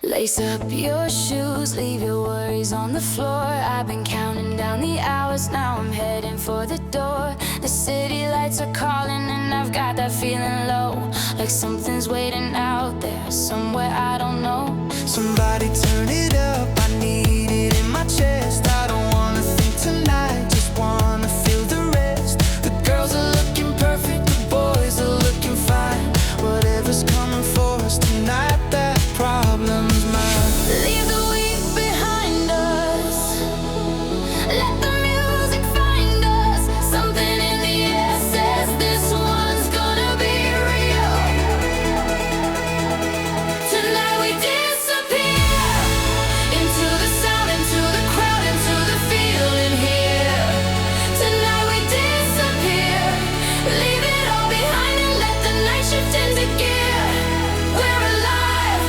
Lace up your shoes, leave your worries on the floor. I've been counting down the hours, now I'm heading for the door. The city lights are calling and I've got that feeling low, like something's waiting out there, somewhere I don't know. Somebody turn it up, I need it in my chest. I don't wanna think tonight, just wanna feel the rest. The girls are looking perfect, the boys are looking fine. Whatever's coming for us tonight, that problem's mine. Leave the week behind us, let the music find us. Something in the air says this one's gonna be real. Tonight we disappear into the sound, into the crowd, into the feeling here. Tonight we disappear, leave it all behind and let the night shift into gear. We're alive,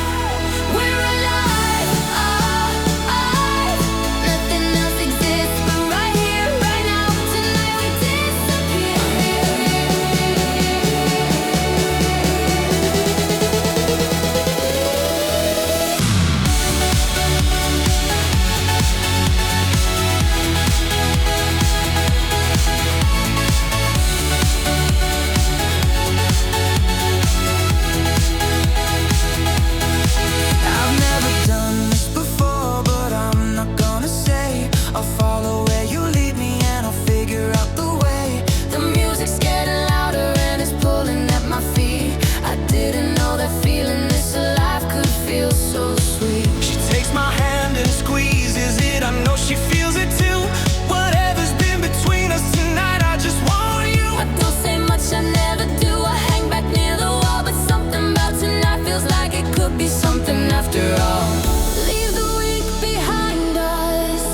we're alive, alive. Nothing else exists but right here, right now. Tonight we disappear. I've never done this before, but I'm not gonna say. I'll follow where you lead me and I'll figure out the way. The music's getting louder and it's pulling at my feet. I didn't know that feeling this alive could feel so sweet. She takes my hand and squeezes it, I know she feels it too. Whatever's been between us tonight, I just want you. I don't say much, I never do. I hang back near the wall, but something about tonight feels like it could be something after all. Leave the week behind us,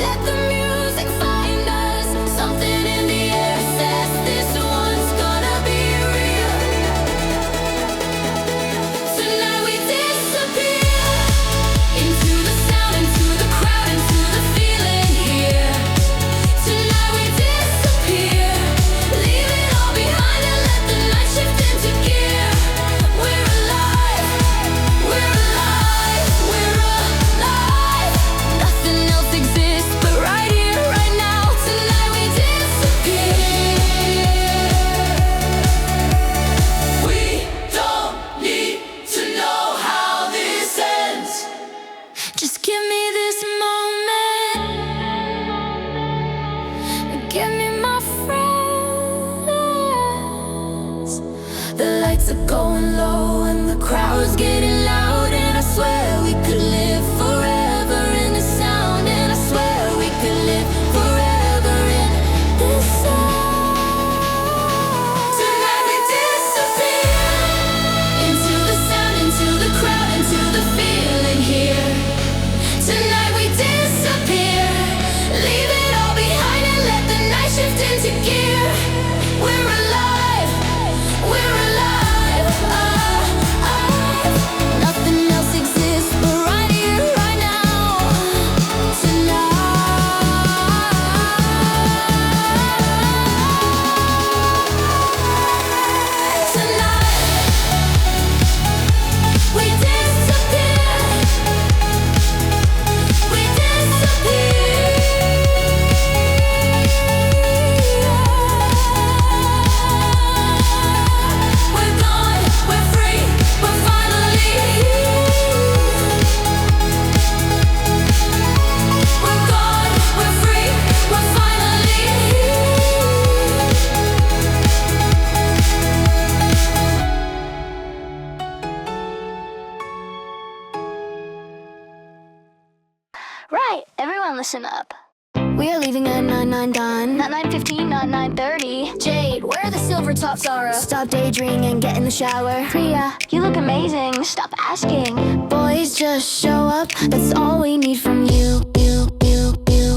let the music find us. Something in the air says this one's gonna be real. Tonight we disappear into the sound, into the crowd, into the feeling here. Tonight we disappear, leave it all behind and let the night shift into gear. We're alive, we're alive, we're alive. Nothing else exists but right here, right now. Tonight we disappear. We don't need to know how this ends. Just give me this moment, give me my friends. The lights are going low and the crowd's getting loud, and I swear we could live forever in the sound, and I swear we could live forever in this sound. Tonight we disappear into the sound, into the crowd, into the feeling here. Tonight we disappear, leave it all behind and let the night shift into gear. We're alive, we're alive, alive. Nothing else exists but right here, right now. Tonight we disappear, we disappear. We're gone, we're free, we're finally here. We're gone, we're free, we're finally Right, everyone listen up. We are leaving at 9:09 done. Not 9:15, not 9:30. Jade, where are the silver top ZARA? Stop daydreaming and get in the shower. Priya, you look amazing. Stop asking. Boys, just show up. That's all we need from you.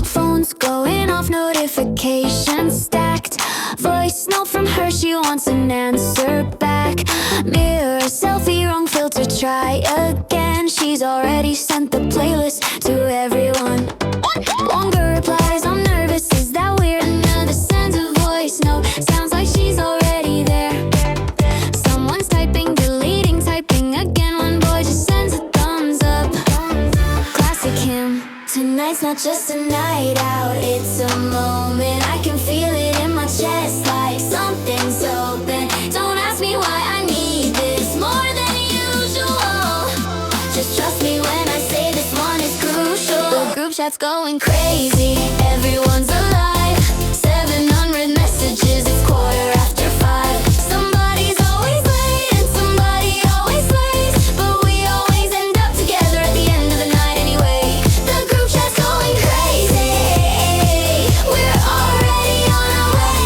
Phone's going off, notifications stacked. Voice note from her, she wants an answer back. Mirror selfie, wrong filter, try again. She's already sent the playlist to everyone. Longer replies, I'm nervous, is that weird? Another sends a voice note, sounds like she's already there. Someone's typing, deleting, typing again. One boy just sends a Tonight's not just a night out, it's a moment. I can feel it in my chest like something's open. Don't ask me why I need this more than usual. Just trust me when I say this one is crucial. The group chat's going crazy, everyone's alive. 700 messages, it's 5:15. Somebody's always late and somebody always late, but we always end up together at the end of the night anyway. The group chat's going crazy, we're already on our way.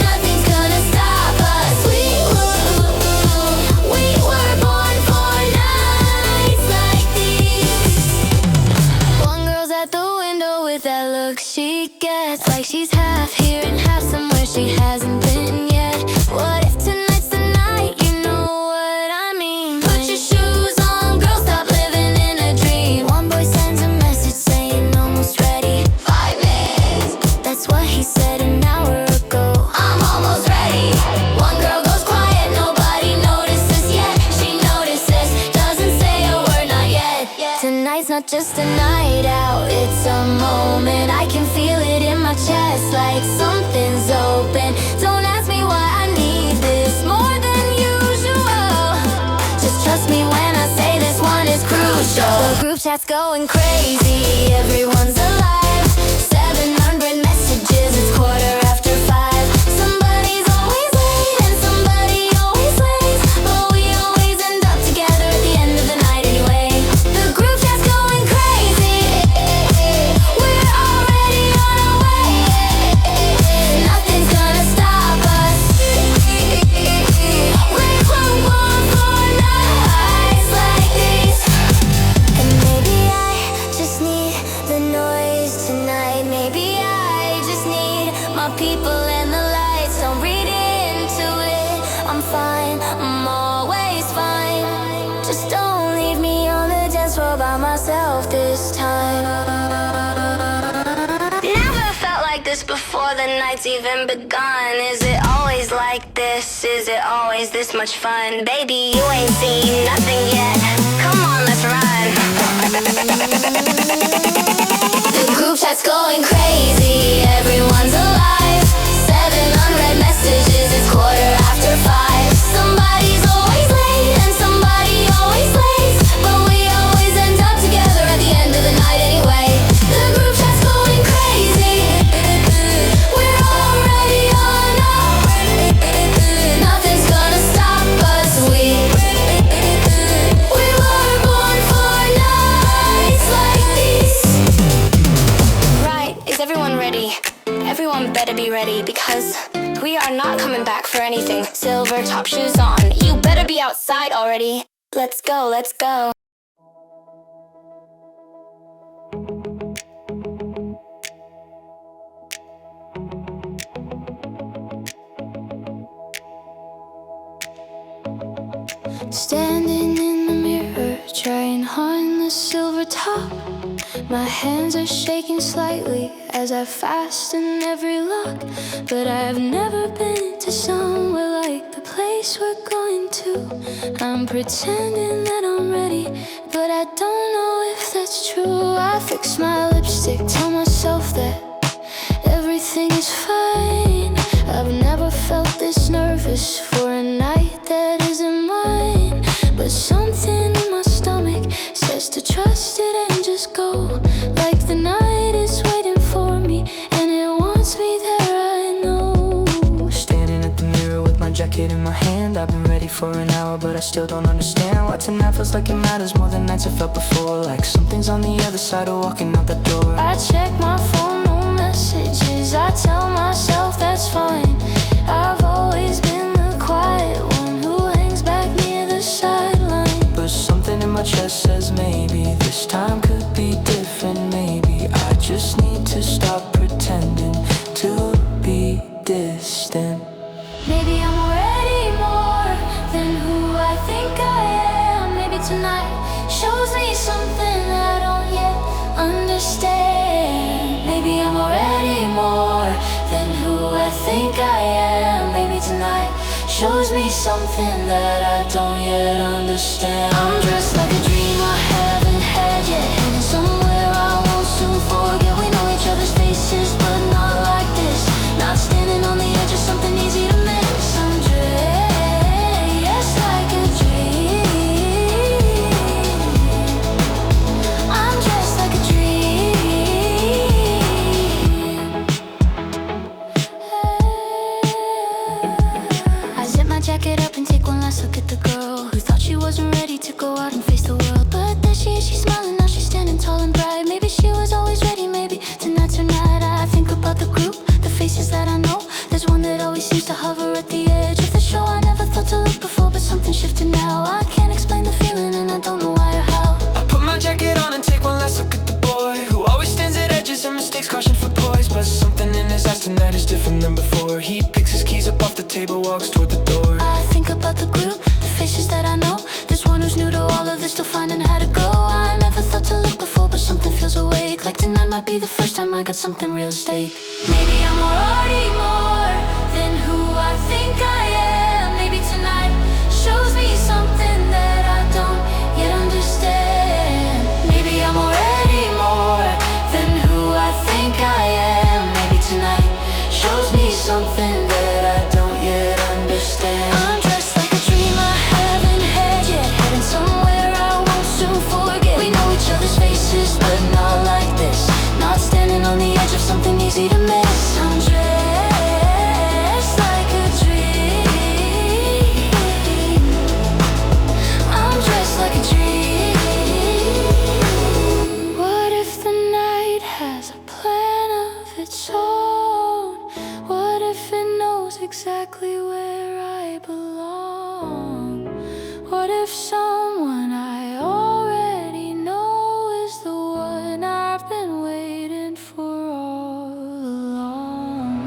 Nothing's gonna stop us, we were born for nights like these. One girl's at the window with that look she gets, like she's half here and half somewhere she hasn't been yet. What if tonight's the night, you know what I mean? Put your shoes on, girl, stop living in a dream. One boy sends a message saying almost ready. 5 minutes, that's what he said an hour ago. I'm almost ready. One girl goes quiet, nobody notices yet. She notices, doesn't say a word, not yet. Tonight's not just a night out, it's a moment. I can feel it in my chest like something's open. Don't ask me why I need this more than usual. Just trust me when I say this one is crucial. The group chat's going crazy, everyone's alive. 700 messages, it's 5:15. Somebody's always late and somebody always late, but we always end up together at the end of the night anyway. The group chat's going crazy, we're already on our way. Nothing's gonna stop us, we were born for nights like these. And maybe I just need the noise tonight. Maybe I just need my people and the lights. Don't read into it, I'm fine, I'm always fine. Just don't leave me on the dance floor by myself this time. Never felt like this before the night's even begun. Is it always like this? Is it always this much fun? Baby, you ain't seen nothing yet. Come on, let's run. The group chat's going crazy, everyone's alive. 700 messages, it's 5:15. Somebody's always late and somebody always late, but we always end up together at the end of the night anyway. The group chat's going crazy, we're already on our way. Nothing's gonna stop us, we were born for nights like these. Right, is everyone ready? Everyone better be ready, because we are not coming back for anything. Silver top shoes on, you better be outside already. Let's go, let's go. Standing in the mirror, trying on the silver top. My hands are shaking slightly as I fasten every lock. But I've never been to somewhere like the place we're going to. I'm pretending that I'm ready, but I don't know if that's true. I fix my lipstick, tell myself that everything is fine. I've never felt this nervous for a night that isn't mine. But something in my stomach says to trust it and just go. Like the night is waiting for me and it wants me there, I know. Standing at the mirror with my jacket in my hand. I've been ready for an hour, but I still don't understand why tonight feels like it matters more than nights I felt before. Like something's on the other side of walking out the door. I check my phone, no messages. I tell myself that's fine. I've always been the quiet one who hangs back near the sideline. But something in my chest says maybe this time could be different. Maybe I just need to stop pretending to be distant. Maybe I'm already more than who I think I am. Maybe tonight shows me something I don't yet understand. Maybe I'm already more than who I think I am. Maybe tonight shows me something that I don't yet understand. I'm dressed like a dream I haven't had yet, and somewhere I to go out and face the world. But there she is, she's smiling, now she's standing tall and bright. Maybe she was always ready, maybe tonight I think about the group, the faces that I know. There's one that always seems to hover at the edge of the show. I never thought to look before, but something shifted now. I can't explain the feeling and I don't know why or how. I put my jacket on and take one last look at the boy who always stands at edges and mistakes caution for poise. But something in his eyes tonight is different than before. He picks his keys up off the table, walks toward the door. I think about the group, the faces that I know. There's one who's new to all of this, still finding how to go. I never thought to look before, but something feels awake. Like tonight might be the first time I got something real at stake. Maybe I'm already more than who I think I am. Maybe tonight shows me something that I don't yet understand. Maybe I'm already more than who I think I am. Maybe tonight shows me something that I don't yet understand. I'm dressed like a dream I haven't had yet, heading somewhere I won't soon forget. We know each other's faces, but not like this. Not standing on the edge of something easy to miss. I'm dressed like a dream. I'm dressed like a dream. What if the night has a plan of its own? What if it knows exactly where I belong? What if someone I already know is the one I've been waiting for all along?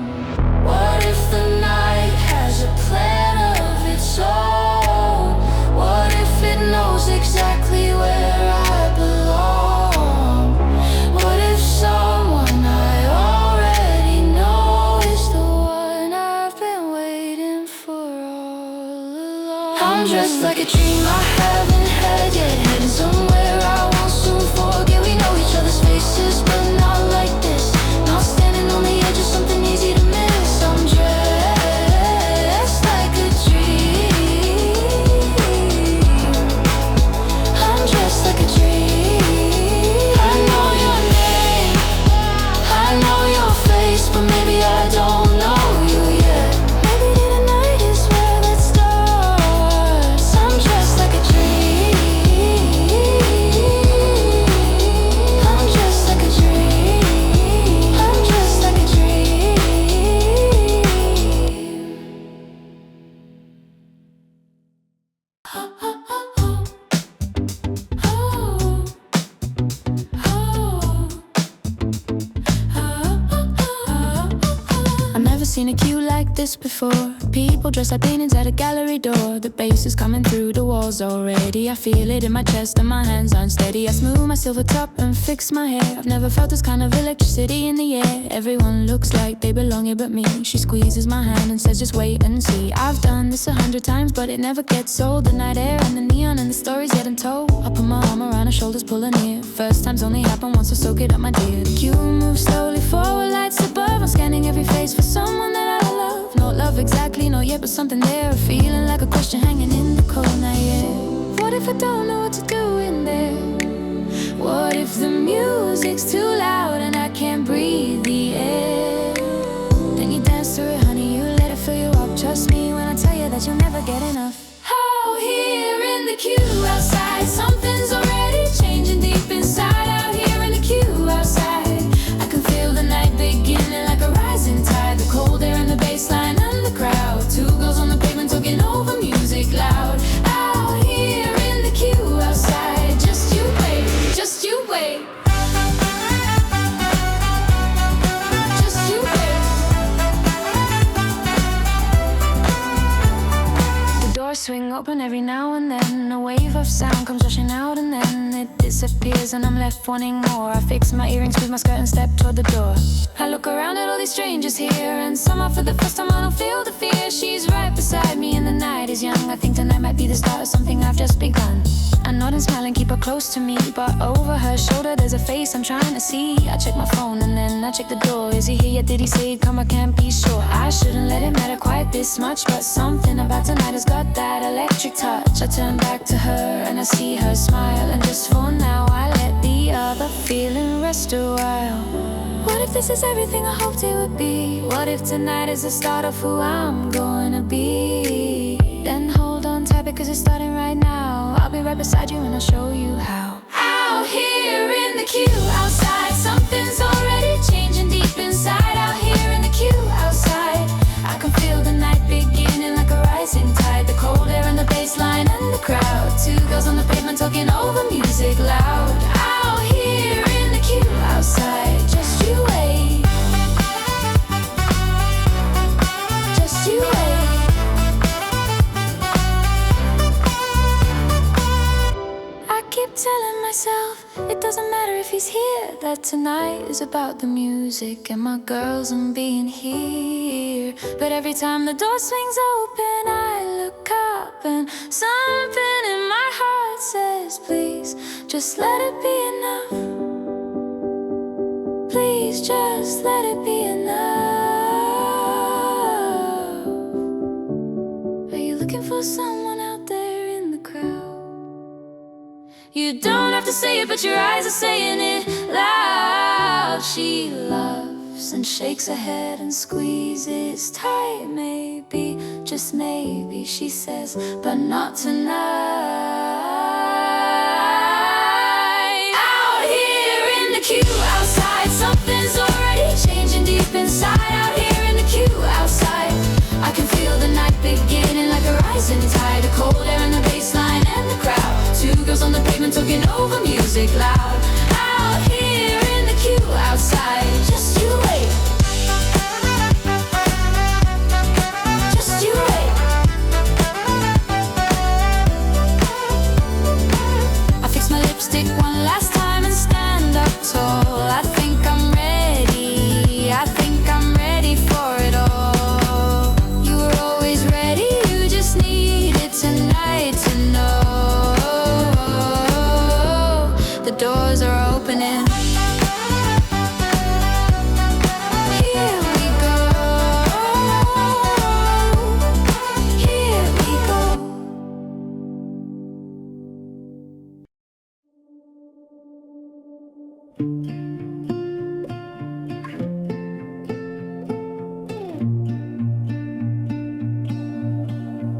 What if the night has a plan of its own? What if it knows exactly where I belong? What if someone I already know is the one I've been waiting for all along? I'm dressed like a dream I haven't had yet, heading somewhere I won't soon forget. We know each other's faces, but not like this. Not standing on the edge of something easy to miss. I'm dressed like a dream. I'm dressed like a dream. I know your name, I know your face, but maybe I don't know you yet. Maybe tonight is where that starts. I'm dressed like a dream. I'm dressed like a dream. I'm dressed like a dream. I've never seen a queue like this before. People dressed like paintings at a gallery door. The bass is coming through the walls already. I feel it in my chest and my hands unsteady. I smooth my silver top and fix my hair. I've never felt this kind of electricity in the air. Everyone looks like they belong here but me. She squeezes my hand and says just wait and see. I've done this 100 times but it never gets old. The night air and the neon and the stories yet untold. I put my arm around her shoulders, pull her near. First times only happen once, so soak it up my dear. The queue moves slowly forward, lights above. I'm scanning every face for someone that I love. Not love exactly, not yet, but something there. A feeling like a question hanging in the cold night air. What if I don't know what to do in there? What if the music's too loud and I can't breathe the air? Then you dance to it, honey, you let it fill you up. Trust me when I tell you that you'll never get enough. Out here in the queue outside, something's already changing deep inside. Out here in the queue outside, I can feel the night beginning like a rising tide. The cold air and the bass line and the crowd. Two girls on the pavement talking over music loud. Out here in the queue outside, just you wait, just you wait. Just you wait. The doors swing open every now and then. A wave of sound comes rushing out and then it disappears and I'm left wanting more. I fix my earrings, squeeze my skirt and step toward the door. I look around at all these strangers here and somehow for the first time I don't feel the fear. She's right beside me and the night is young. I think tonight might be the start of something I've just begun. I nod and smile and keep her close to me, but over her shoulder there's a face I'm trying to see. I check my phone and then I check the door. Is he here yet? Did he say he'd come? I can't be sure. I shouldn't let it matter quite this much, but something about tonight has got that electric touch. I turn back to her and I see her smile, and just for now I let the other feeling rest a while. What if this is everything I hoped it would be? What if tonight is the start of who I'm going to be? Then hold on tight because it's starting right now. I'll be be right beside you and I'll show you how. Out here in the queue outside, something's already changing deep inside. Out here in the queue outside, I can feel the night beginning like a rising tide. The cold air and the bass line and the crowd. Two girls on the pavement talking over music loud. Out here in the queue outside, just you wait. Just you wait. I keep telling myself it doesn't matter if he's here, that tonight is about the music and my girls and being here. But every time the door swings open, I look up and something in my heart says, please, just let it be enough. Please, just let it be enough. Are you looking for someone out there in the crowd? You don't have to say it, but your eyes are saying it loud. She loves and shakes her head and squeezes tight. Maybe, just maybe, she says, but not tonight. Out here in the queue outside, something's already changing deep inside. Out here in the queue outside, I can feel the night beginning like a rising tide. The cold air and the bass line and the crowd. Two girls on the pavement talking over music loud. Out here in the queue outside, just you wait. Just you wait. I fix my lipstick one last time and stand up tall. I think I'm ready, I think I'm ready for it all. You were always ready, you just needed tonight to know. The doors are opening. Here we go. Here we go.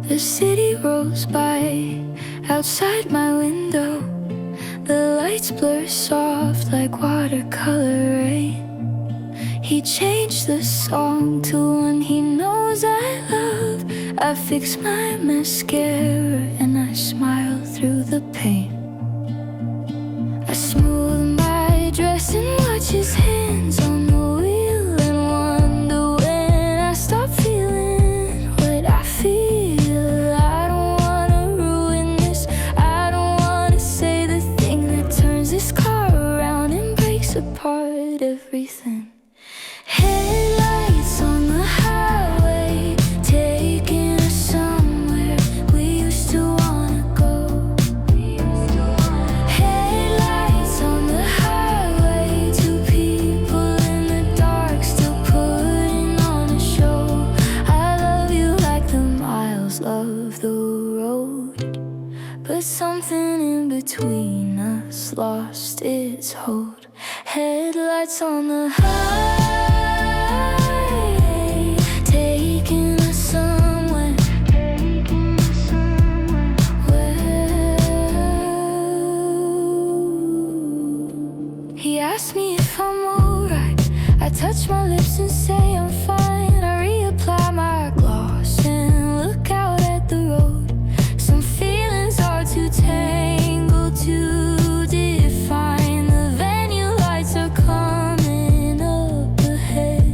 The city rolls by outside my window. The lights blur soft like watercolor rain. He changed the song to one he knows I love. I fix my mascara and I smile through the pain. I smooth my dress and watch his hands on the wheel and wonder when I stop feeling what I feel. I don't wanna ruin this. I don't wanna say the thing that turns this car around and breaks apart everything. Headlights on the highway, taking us somewhere we used to wanna go. Headlights on the highway, two people in the dark still putting on a show. I love you like the miles love the road, but something in between us lost its hold. Headlights on the highway, taking us somewhere. He asked me if I'm alright. I touch my lips and say I'm fine. I reapply my gloss and look out at the road. Some feelings are too tangled to define. The venue lights are coming up ahead.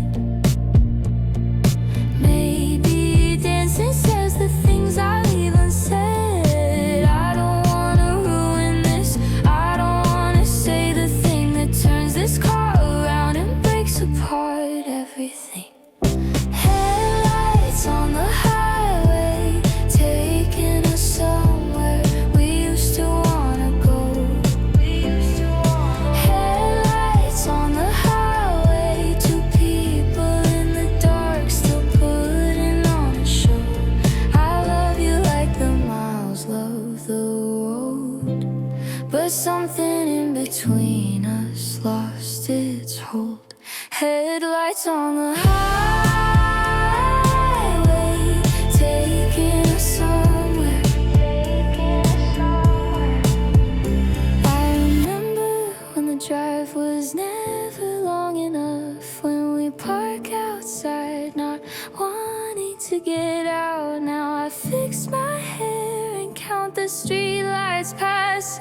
Maybe dancing says the things I leave unsaid. I don't wanna ruin this. I don't wanna say the thing that turns this car around and breaks apart everything. Headlights on the highway, taking us somewhere we used to wanna go. Headlights on the highway, two people in the dark still putting on a show. I love you like the miles love the road, but something in between us lost its hold. Headlights on the highway, taking us somewhere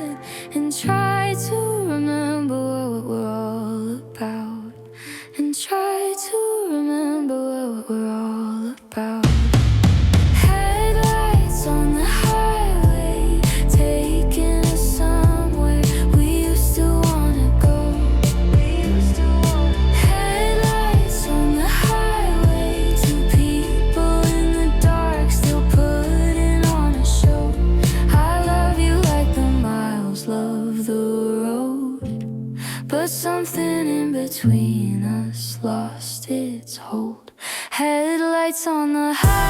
listen and try to remember what we're all about. And try to remember what we're all about. Headlights on the highway, taking us somewhere we used to wanna go. Headlights on the highway, two people in the dark, still putting on a show. I love you like the miles love the road, but something in between us lost its hold. Headlights on the highway,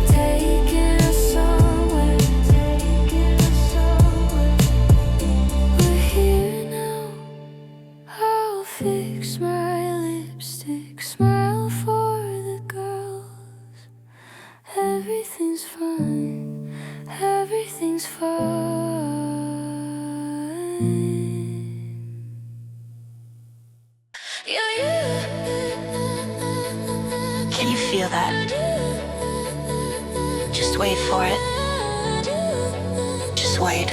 taking us somewhere, We're here now. I'll fix my lipstick, smile for the girls. Everything's fine, everything's fine. Can you feel that? Just wait for it. Just wait.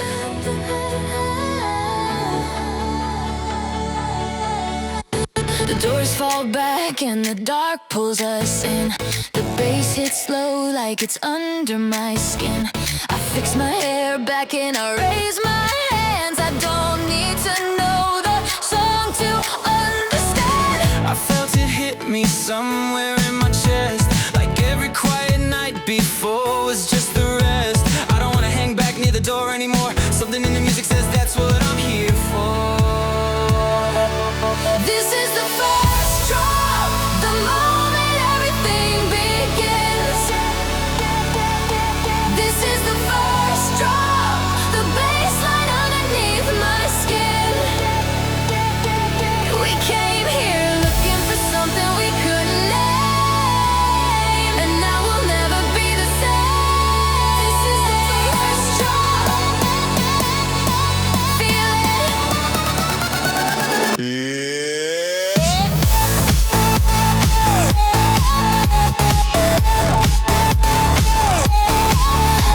The doors fall back and the dark pulls us in. The bass hits slow like it's under my skin. I fix my hair back and I raise my hands. I don't need to know the song to understand. I felt it hit me somewhere in my chest, like every quiet night before was just the rest. I don't wanna hang back near the door anymore. Something in the music says that's what I'm here for. This is the first drop, the moment everything begins. This is the first drop, the baseline underneath my skin. We came here looking for something we couldn't name, and now we'll never be the same. This is the first drop. Feel it.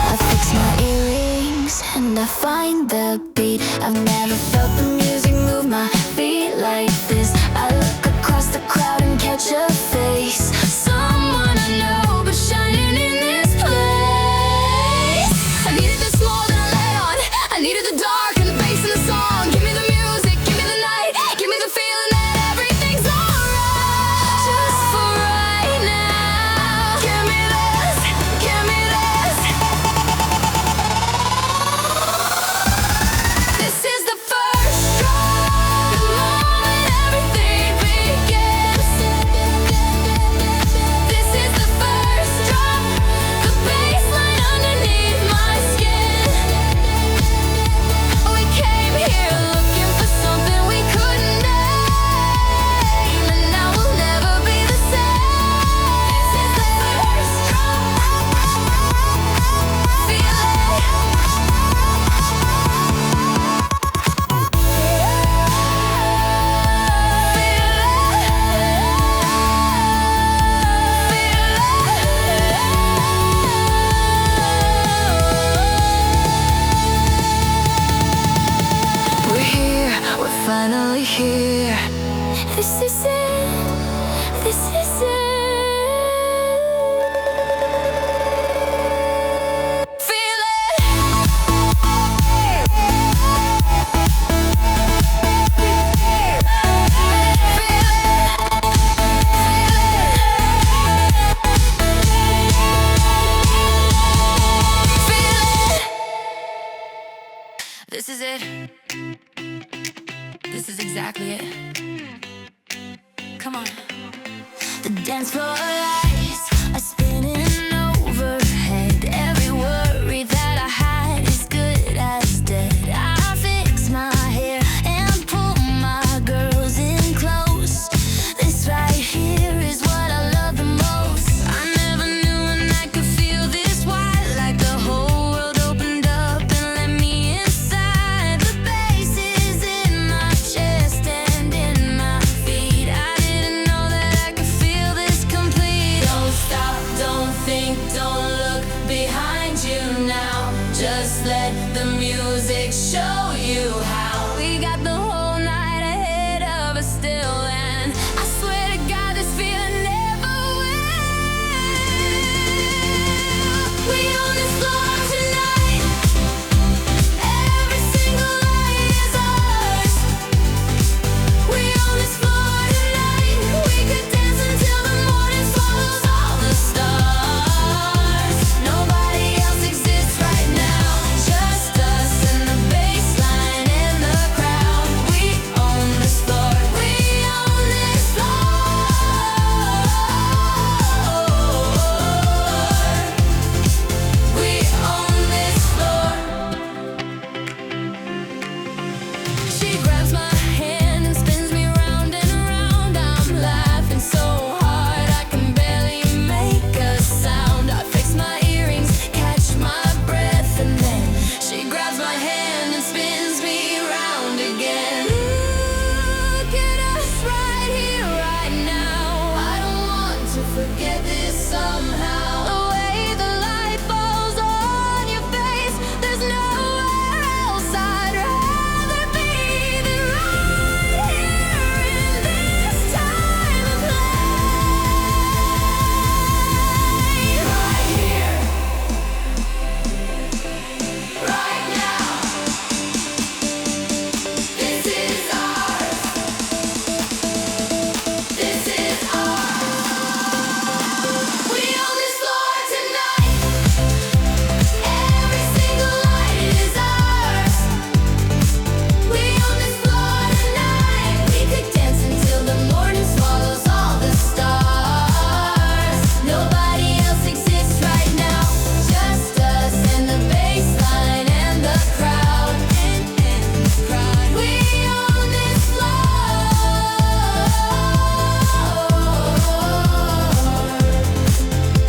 I fix my earrings and I find the beat. I've never felt the music move my feet like this. I look across the crowd and catch a face, someone I know but shining in this place. I needed this more than I let on. I needed the dark and the bass in the song. Give me the music, give me the night, give me the feeling that everything's alright. Just for right now. Give me this, give me this. This is the first drop, the moment everything begins. This is the first drop, the baseline underneath my skin. We came here looking for something we couldn't name, and now we'll never be the same. This is the first drop. Feel it. We're here, we're finally here. This is it, this is it. Feel it. This is it. This is exactly it. Come on. The dance floor lights are spinning overhead. Every worry that I had is good as dead. I fix my hair and pull my girls in close. This right here is what I love the most. I never knew when I could feel this wide, like the whole world opened up and let me inside. The bass is in my chest and in my feet. I didn't know that I could feel this complete. Just let the music show you how. We got the whole night ahead of us still, and I swear to God this feeling never will. We own this floor tonight. Every single light is ours. We own this floor tonight. We could dance until the morning swallows all the stars. Nobody else exists right now. Just us and the bass line and the crowd. We own this floor. We own this floor. We own this floor. She grabs my hand and spins me round and around. I'm laughing so hard I can barely make a sound. I fix my earrings, catch my breath, and then she grabs my hand and spins me round again. Look at us right here, right now. I don't want to forget this somehow. The way the light falls on your face, there's nowhere else I'd rather be than right here in this time and place. Right here, right now. This is ours. This is ours. We own this floor tonight. Every single light is ours. We own this floor tonight. We could dance until the morning swallows all the stars. Nobody else exists right now. Just us and the bass line and the crowd. We own this floor.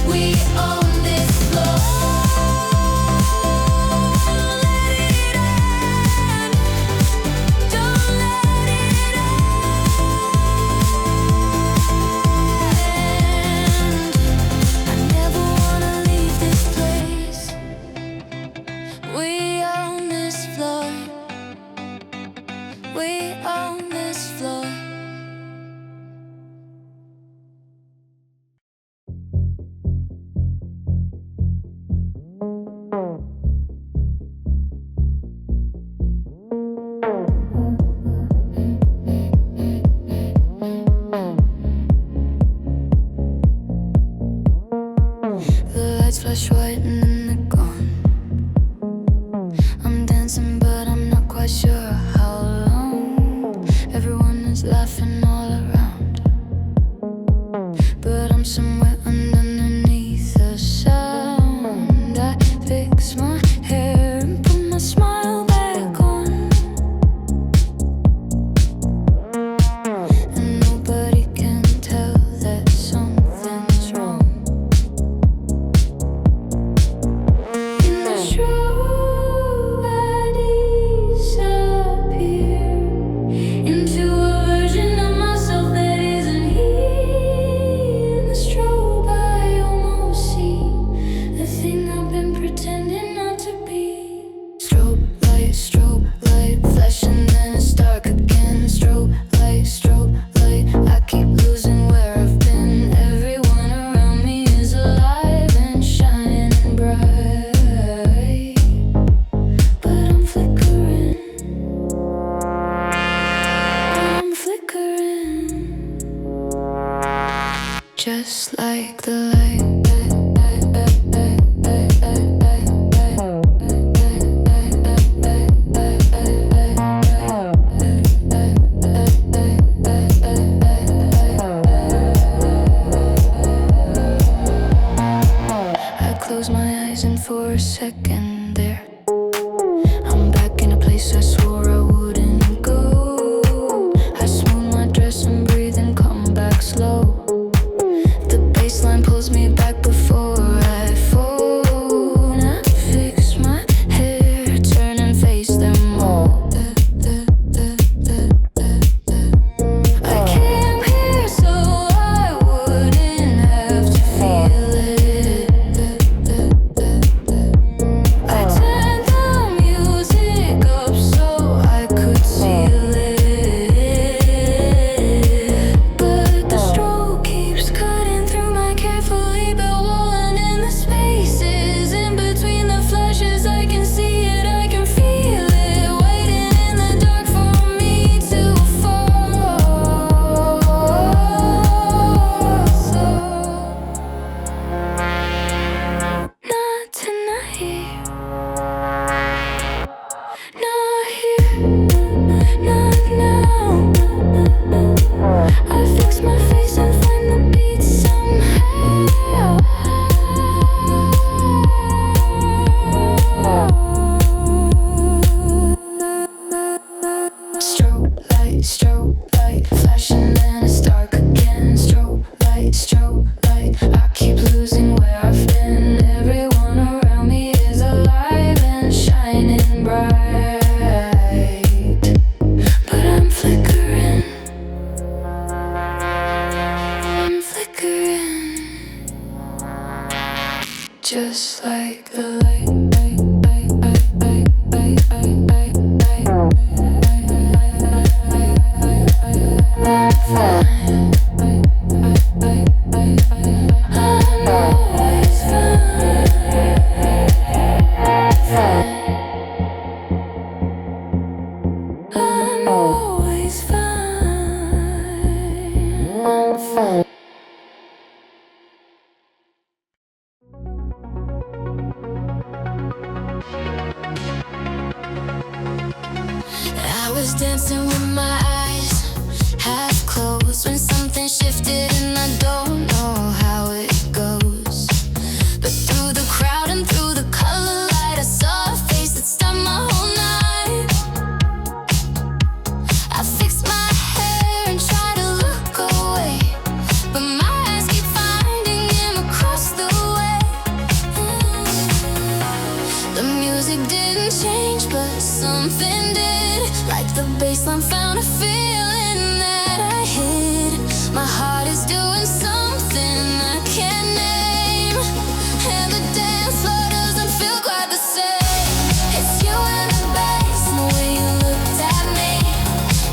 We own this floor. Don't let it end. I never wanna leave this place. We own this floor. We own this floor. The lights flash white and then they're gone. I'm dancing, but I'm not quite sure how long. Everyone is laughing all around, but I'm somewhere underneath the sound. I fix my hair and put my smile back on, and nobody can tell that something's wrong. In the Strobe, shining bright, but I'm flickering. I'm flickering, just like the light. I was dancing with my eyes half closed when something shifted and I don't know how it goes. But through the crowd and through the color light, I saw a face that stopped my whole night. I fixed my hair and tried to look away, but my eyes keep finding him across the way. The music didn't change, but something did. Like the bassline found a feeling that I hid. My heart is doing something I can't name, and the dance floor doesn't feel quite the same. It's you and the bass and the way you looked at me.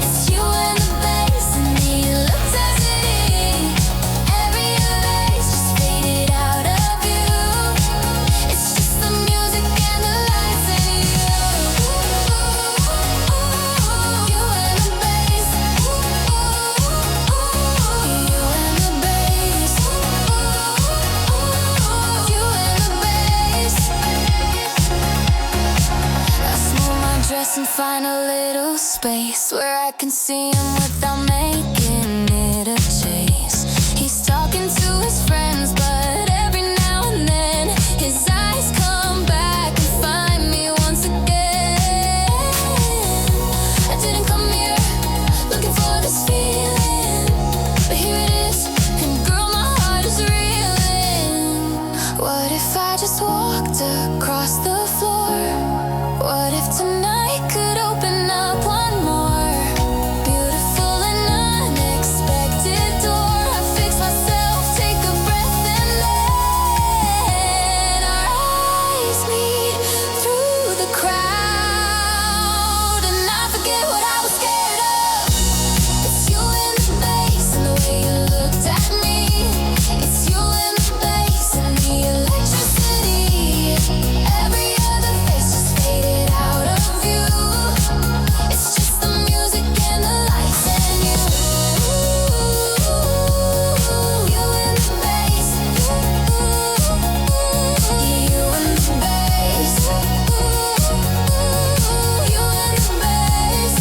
It's you and the bass and me, you looked as it. Every erase just faded out of you. It's just the music and the lights and you. You and the bass. You and the bass. You and the bass. I smooth my dress and find a little space where I can see him without making it a chase. He's talking to his friends, but every now and then his eyes come back and find me once again. I didn't come here looking for this feeling, but here it is, and girl, my heart is reeling. What if I just walked across the floor? What if tonight could open up one more beautiful and unexpected door? I fix myself, take a breath, and let our eyes meet through the crowd, and I forget what I was scared of. It's you and the bass and the way you looked at me. It's you and the bass and the electricity. Every other face just faded out of view. It's just the music and the lights and you. You and the bass. You and the bass. You and the bass.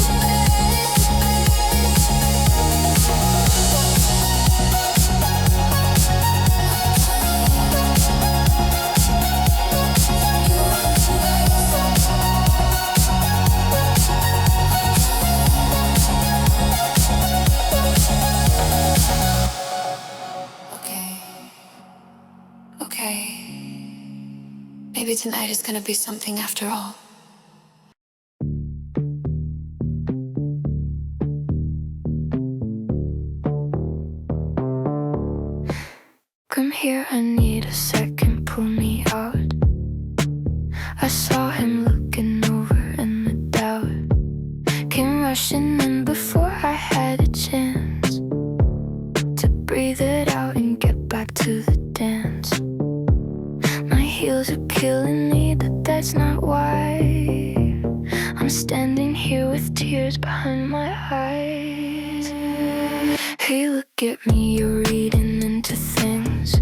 Okay. Maybe tonight is gonna be something after all. Come here, I need a second, pull me out. I saw him looking over and the doubt came rushing in before I had a chance to breathe it out and get back to the dance. My heels are killing me, but that's not why I'm standing here with tears behind my eyes. Hey, look at me, you're reading into things.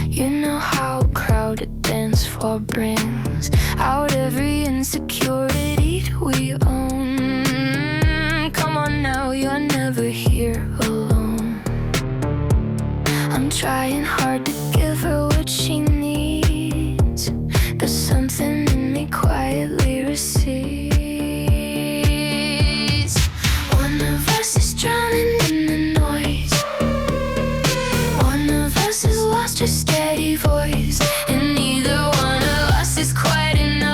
You know how a crowded dance floor brings out every insecurity that we own. Come on now, you're never here alone. I'm trying hard to give her what she needs, but something in me quietly recedes. One of us is drowning in the noise. One of us has lost her steady voice, and neither one of us is quite enough.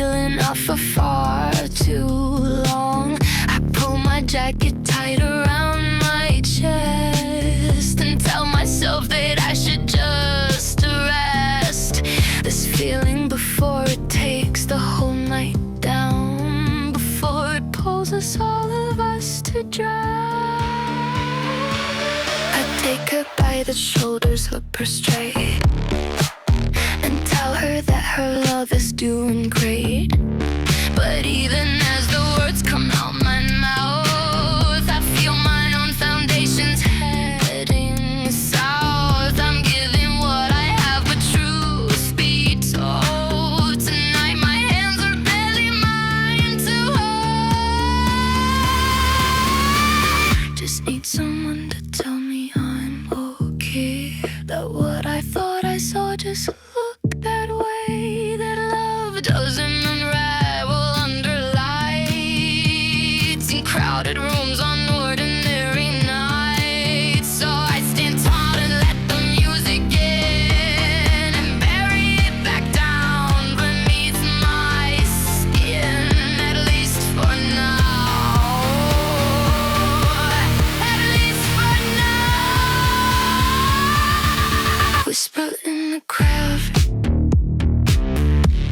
feeling off for far too long. I pull my jacket tight around my chest and tell myself that I should just rest this feeling before it takes the whole night down, before it pulls us, all of us, to dry. I take her by the shoulders, look her straight, and tell her that her love is doing great. But even as the words come out my mouth, I feel my own foundations heading south. I'm giving what I have, but truth be told, tonight my hands are barely mine to hold. Just need someone to tell me I'm okay, that what I thought I saw just looked that way, that love doesn't unravel under lights in crowded rooms on ordinary nights. So I stand tall and let the music in and bury it back down beneath my skin, at least for now, at least for now. Whisper in the crowd,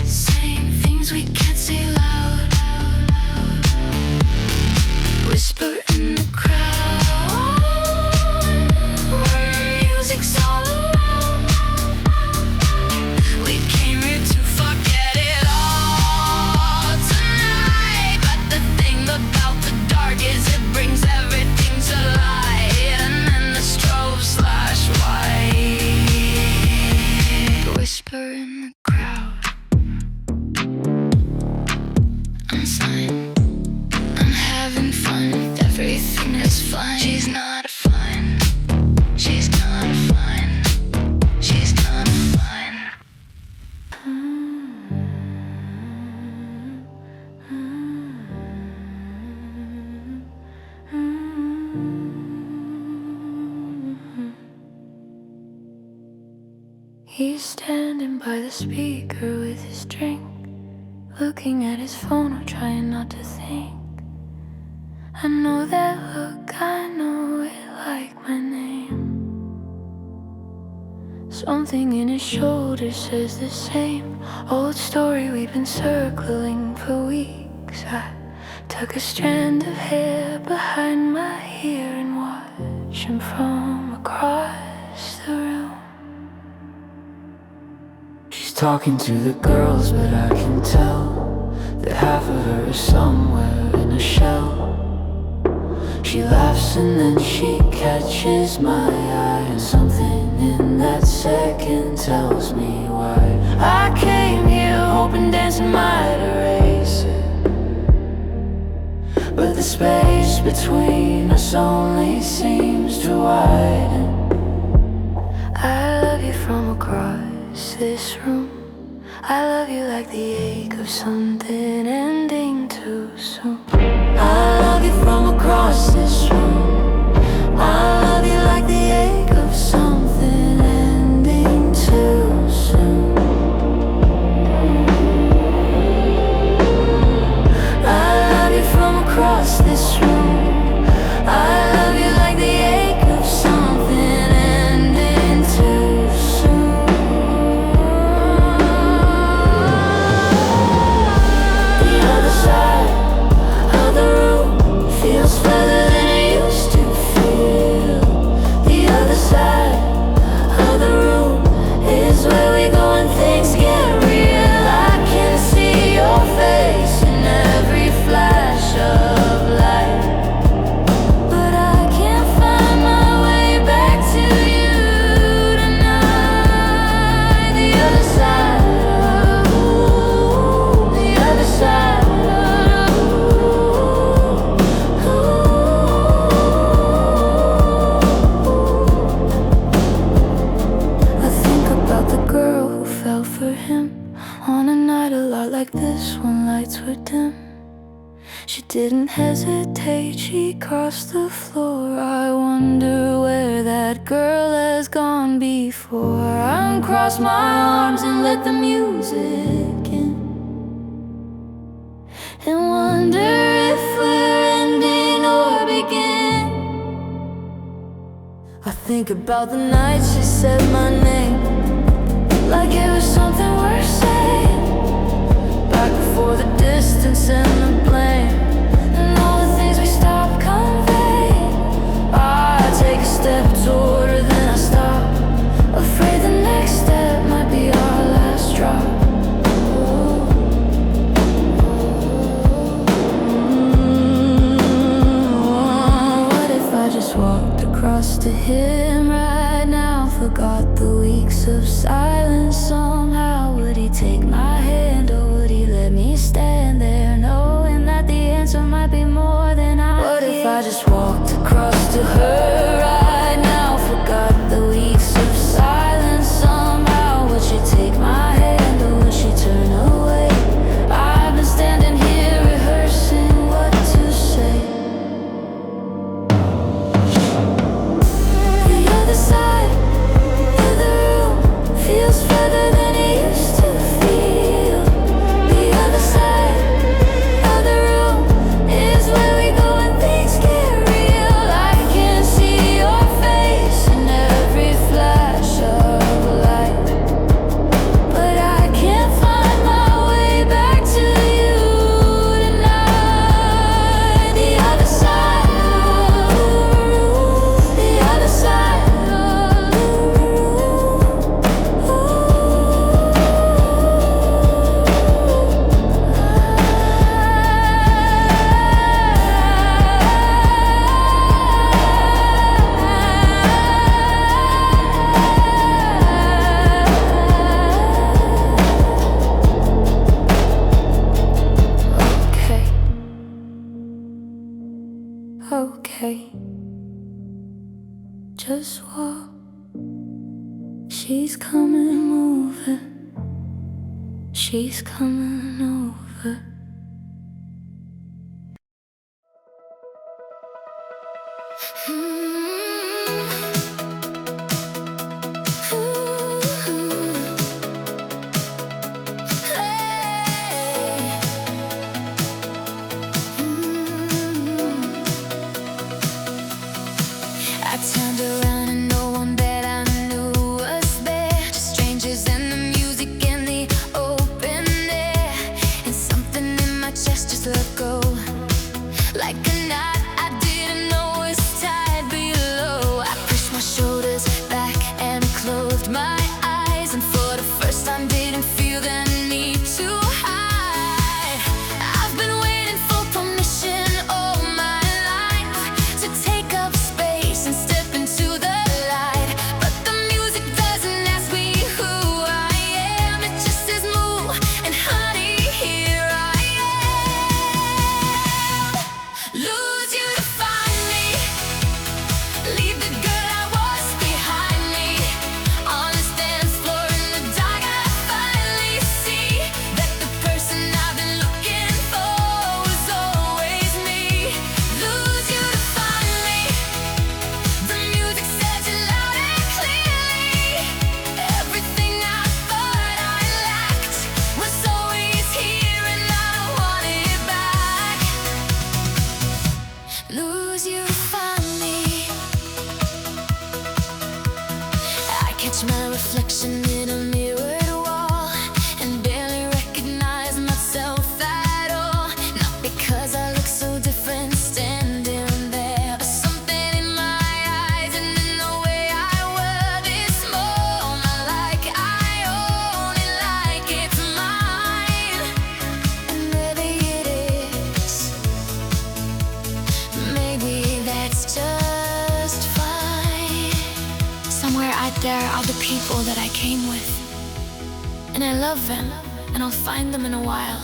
saying things we can't say loud. Whisper in the crowd, where music's all around. We came here to forget it all tonight, but the thing about the dark is it brings everything to light, and then the strobes flash white. Whisper in the crowd, I'm fine, I'm having fun, everything is fine. She's not fine, she's not fine, she's not fine. He's standing by the speaker with his drink, looking at his phone or trying not to think. I know that look, I know it like my name. Something in his shoulder says the same old story we've been circling for weeks. I tuck a strand of hair behind my ear and watch him from across the room. She's talking to the girls, but I can tell that half of her is somewhere in a shell. She laughs and then she catches my eye, and something in that second tells me why. I came here hoping dancing might erase it, but the space between us only seems to widen. I love you from across this room, I love you like the ache of something ending too soon. I love you from across this room, I love you like the ache of something ending too soon. I love you from across this room, I love you like the ache of something ending too soon. The other side of the room feels further than it used to feel. The other side of the room is where we go when things get real. I can see your face in every flash of light, but I can't find my way back to you tonight. The other side, the other side. I think about the girl who fell for him on a night a lot like this when lights were dim. She didn't hesitate, she crossed the floor. I wonder where that girl has gone before. I uncross my arms and let the music in. think about the night she said my name, like it was something worth saying. Back before the distance and the blame, and all the things we stopped conveying. I take a step toward her, then I stop, afraid the next step might be our last drop. What if I just walked across to him right now, forgot the weeks of silence somehow? Would he take my hand, or would he let me stand there, knowing that the answer might be more than I What if I just walked across to her right now, forgot the weeks of silence somehow? Would she take my hand, or would she turn away? I've been standing here rehearsing what to say. The other side of the room feels further than it used to feel. The other side of the room is where we go when things get real. I can see your face in every flash of light, but I can't find my way back to you tonight. The other side of the room, the other side of the Okay, just walk. She's coming over. She's coming over. I turned around and no one that I knew was there, just strangers and the music in the open air. And something in my chest just let go, like a knot I didn't know was tied below. I pushed my shoulders back and closed my eyes, and for the first time didn't feel the need to hide. I've been waiting for permission all my life to take up space and step into the light, but the music doesn't ask me who I am. It just says move, and honey, here I am. Lose you to find me, leave the girl I was behind me. On this dance floor in the dark, I finally see that the person I've been looking for was always me. Lose you to find me, the music says it loud and clearly. Everything I thought I lacked was always here, and I want it back. Lose you to find me. I catch my reflection in a mirrored wall and barely recognize myself at all. Not because I look so different standing there, but something in my eyes and in the way I wear this moment, like I own it, like it's mine. And maybe it is, maybe that's just fine. Somewhere out there are the people that I came with, and I love them, and I'll find them in a while.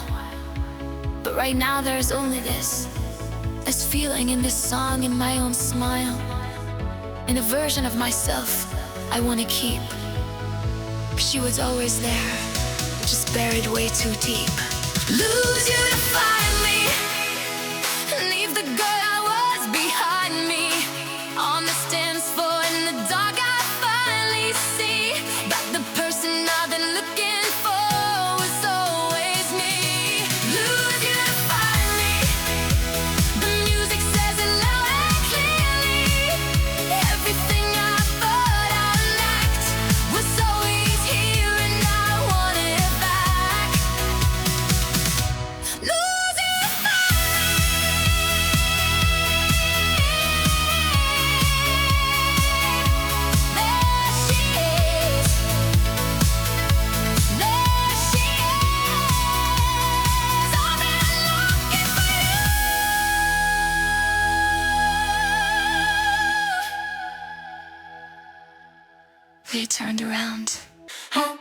But right now there's only this feeling in this song, in my own smile, in a version of myself I want to keep. She was always there, just buried way too deep. Lose you to find me, leave the girl I was behind me. On the dance floor in the dark, I finally see that the person I've been looking for was always me. Lose you to find me, the music says it loud and clearly. Everything I thought we turned around. I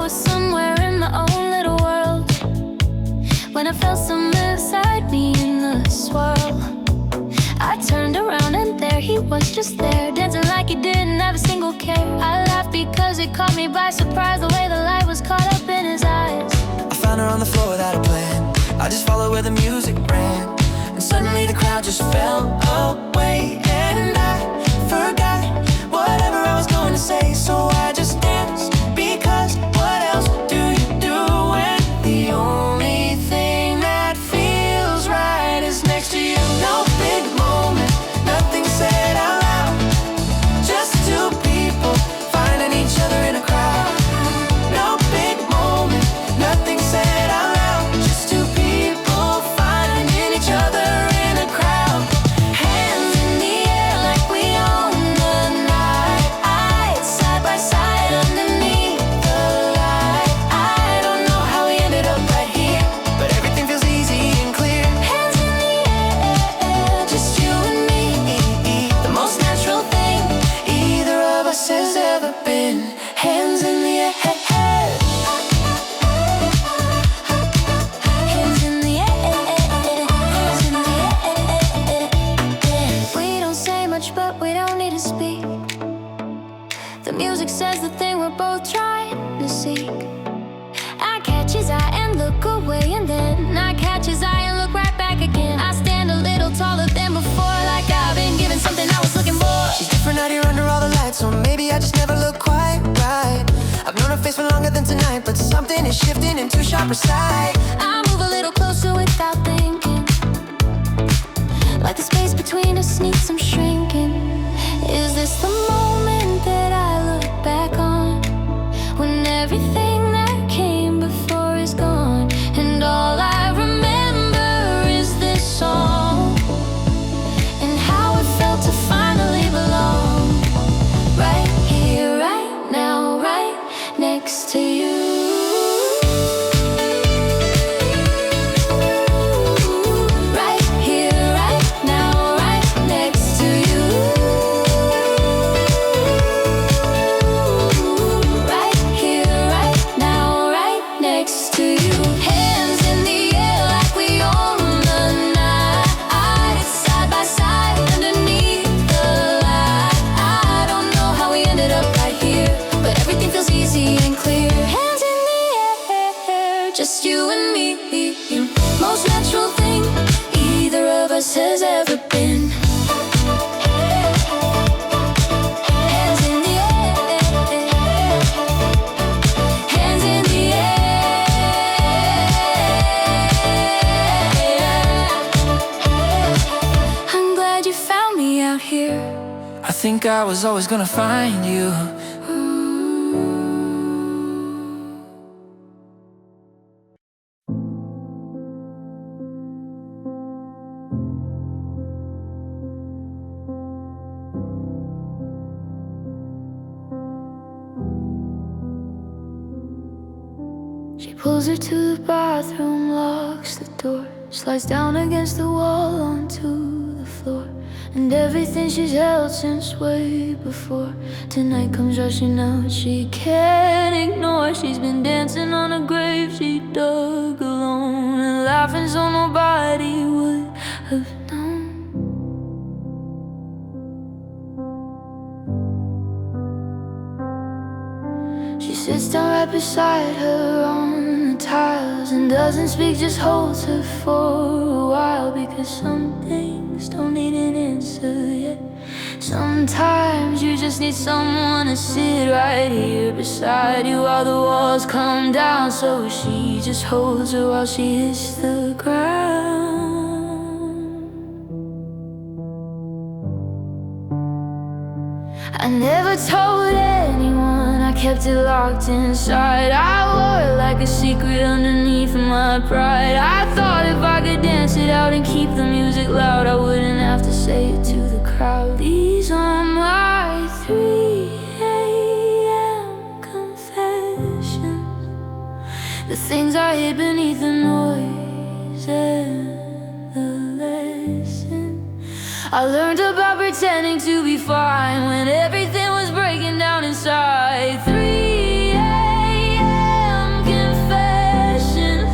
was somewhere in my own little world when I felt something inside me in the swirl. I turned around and there he was, just there, dancing like he didn't have a single care. I laughed because it caught me by surprise, the way the light was caught up in his eyes. I found her on the floor without a plan. I just followed where the music ran, and suddenly the crowd just fell away, and I forgot whatever I was going to say. So I just danced, because what else do you do when the only thing that feels right is next to you? No big moment, nothing said out loud, just two people finding each other in a crowd. No big moment, nothing said out loud, just two people finding each other in a crowd. Hands in the air like we own the night, side by side underneath the light. I don't know how we ended up right here, but everything feels easy and clear. Hands in the air, just you and me, the most natural thing either of us has ever been. Hands in the air. Hands in the air, hands in the air. We don't say much, but we don't need to speak. The music says the thing we're both trying to seek. I catch his eye and look away, and then I catch his eye and look right back again. I stand a little taller than before, like I've been given something I was looking for. She's different out here under all the lights, so maybe I just never look quite right. I've known her face for longer than tonight, but something is shifting in too sharp a sight. I move a little closer without thinking, like the space between us needs some shrinking. Is this the moment that I look back on, when everything that came before is gone, and all I remember is this song, and how it felt to finally belong, right here, right now, right next to you. Right here, right now, right next to you. Right here, right now, right next to you. Hands in the air like we own the night, side by side underneath the light. I don't know how we ended up right here, but everything feels easy and clear. Hands in the air, just you and me, most natural thing either of us has ever been. Hands in the air, hands in the air. I'm glad you found me out here. I think I was always gonna find you. She pulls her to the bathroom, locks the door, slides down against the wall onto the floor, and everything she's held since way before tonight comes rushing out. She can't ignore. She's been dancing on a grave she dug alone, and laughing so nobody would have known. She sits down right beside her on the tiles and doesn't speak, just holds her for a while, because some things don't need an answer yet. Sometimes you just need someone to sit right here beside you while the walls come down. So she just holds her while she hits the ground. I never told anyone, I kept it locked inside. I wore it like a secret underneath my pride. I thought if I could dance it out and keep the music loud, I wouldn't have to say it to the crowd. These are my 3 a.m. confessions, the things I hid beneath the noise. and the lesson I learned about pretending to be fine when everything was breaking down inside. 3 a.m. confessions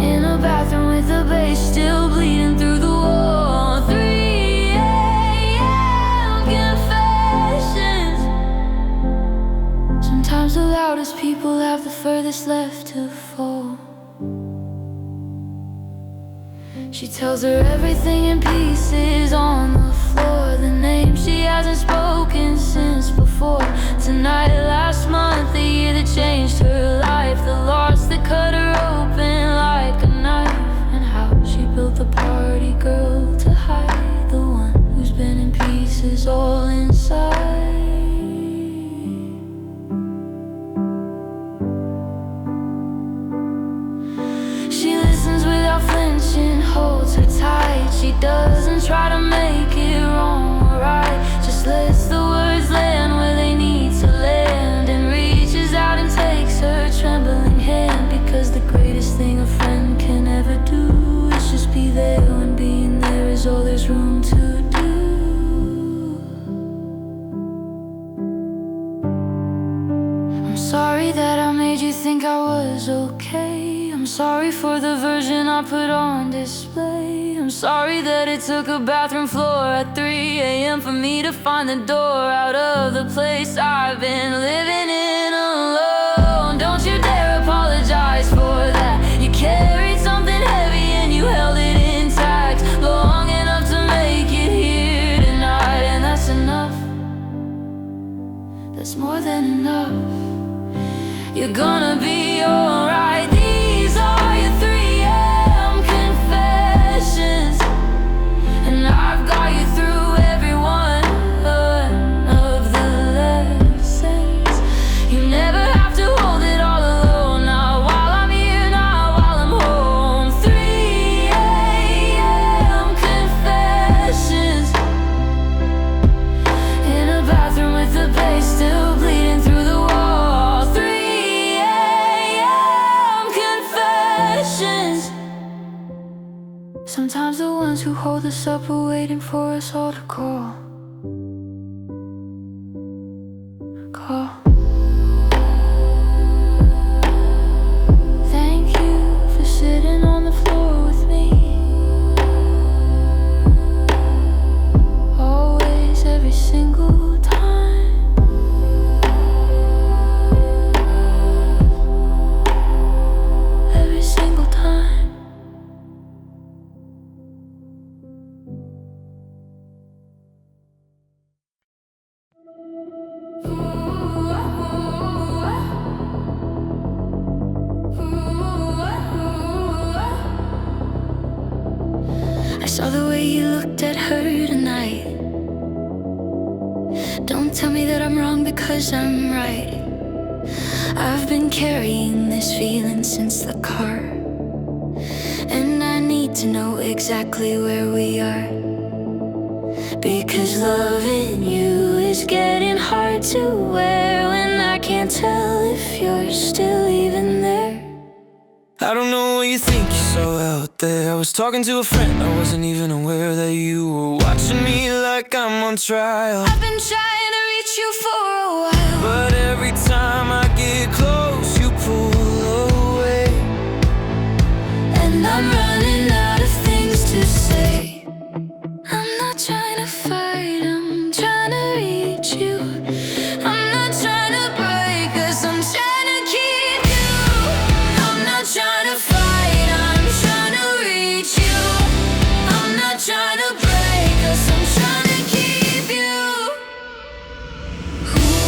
in a bathroom with the bass still bleeding through the wall. 3 a.m. confessions. Sometimes the loudest people have the furthest left to fall. She tells her everything in pieces on the floor, the name she hasn't spoken since before. Tonight, last month, the year that changed her life, the loss that cut her open like a knife, and how she built the party girl to hide the one who's been in pieces all inside. She listens without flinching, holds her tight. She doesn't try to make it wrong or right, just lets the words land where they need to land, and reaches out and takes her trembling hand. Because the greatest thing a friend can ever do is just be there when being there is all there's room to do. I'm sorry that I made you think I was okay. I'm sorry for the version I put on display. I'm sorry that it took a bathroom floor at 3 a.m. for me to find the door out of the place I've been living in alone. Don't you dare apologize for that. You carried something heavy and you held it intact long enough to make it here tonight, and that's enough. That's more than enough. You're gonna be alright. These are your 3 a.m. confessions, and I've got you through every one of the lessons. You never have to hold it all alone, not while I'm here, not while I'm home. 3 a.m. confessions in a bathroom with the bass still bleeding through the wall. 3 a.m. confessions. Sometimes the ones who hold us up are waiting for us all to call. Call. Thank you for sitting on the floor with me. Always, every single time. Every single time. I saw the way you looked at her tonight. Don't tell me that I'm wrong because I'm right. I've been carrying this feeling since the car, and I need to know exactly where we are, because loving you is getting hard to wear when I can't tell if you're still even there. I don't know what you think you saw out there. I was talking to a friend, I wasn't even aware that you were watching me like I'm on trial. I've been trying to reach you for a while, But every time I get close, you pull away. and I'm running out of things to say. I'm not trying to fight, I'm trying to reach you. I'm not trying to break, 'cause I'm trying to keep you. I'm not trying to fight, I'm trying to reach you. I'm not trying to break, 'cause I'm trying to keep you. Ooh.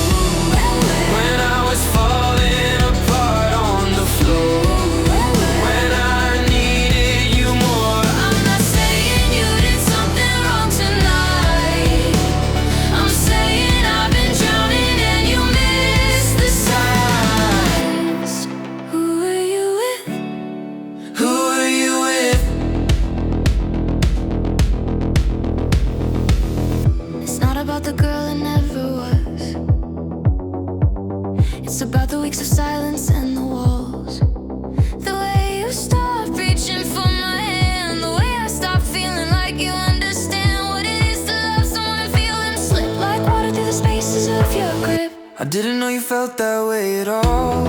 I didn't know you felt that way at all.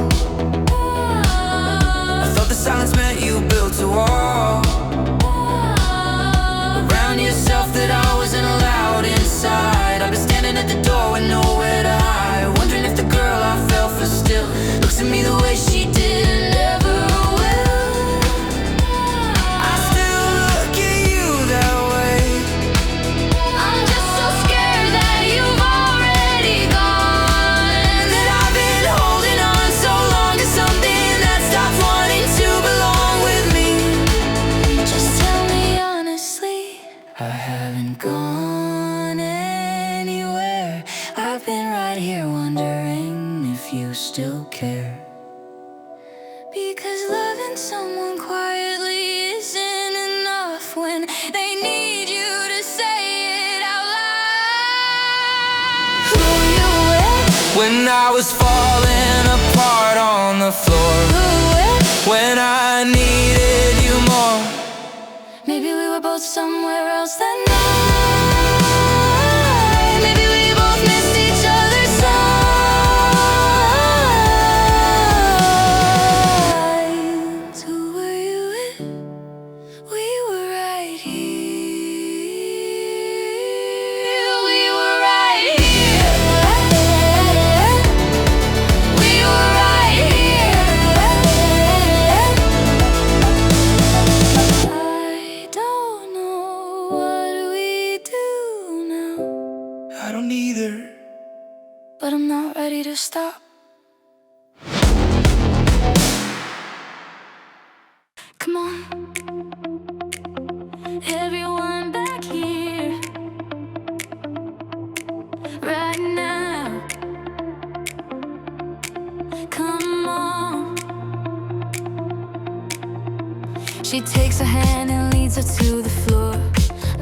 I thought the silence meant you built a wall around yourself that I wasn't allowed inside. I've been standing at the door with nowhere to hide, wondering if the girl I fell for still looks at me the way she did and never will. I still look at you that way. I'm just so scared that you've already gone, That I've been holding on so long to something that stopped wanting to belong with me. just tell me honestly. I haven't gone anywhere. I've been right here wondering if you still care. Because loving someone quietly isn't enough when they need you to say it out loud. Who you with? When I was falling apart on the floor, Who with? when I needed you more. Maybe we were both somewhere else that night. Maybe we both missed each other's signs. Who were you with? We were right here. We were right here. We were right here. I don't know what we do now, I don't either. but I'm not ready to stop. Come on, everyone back here, right now. Come on. She takes her hand and leads her to the floor,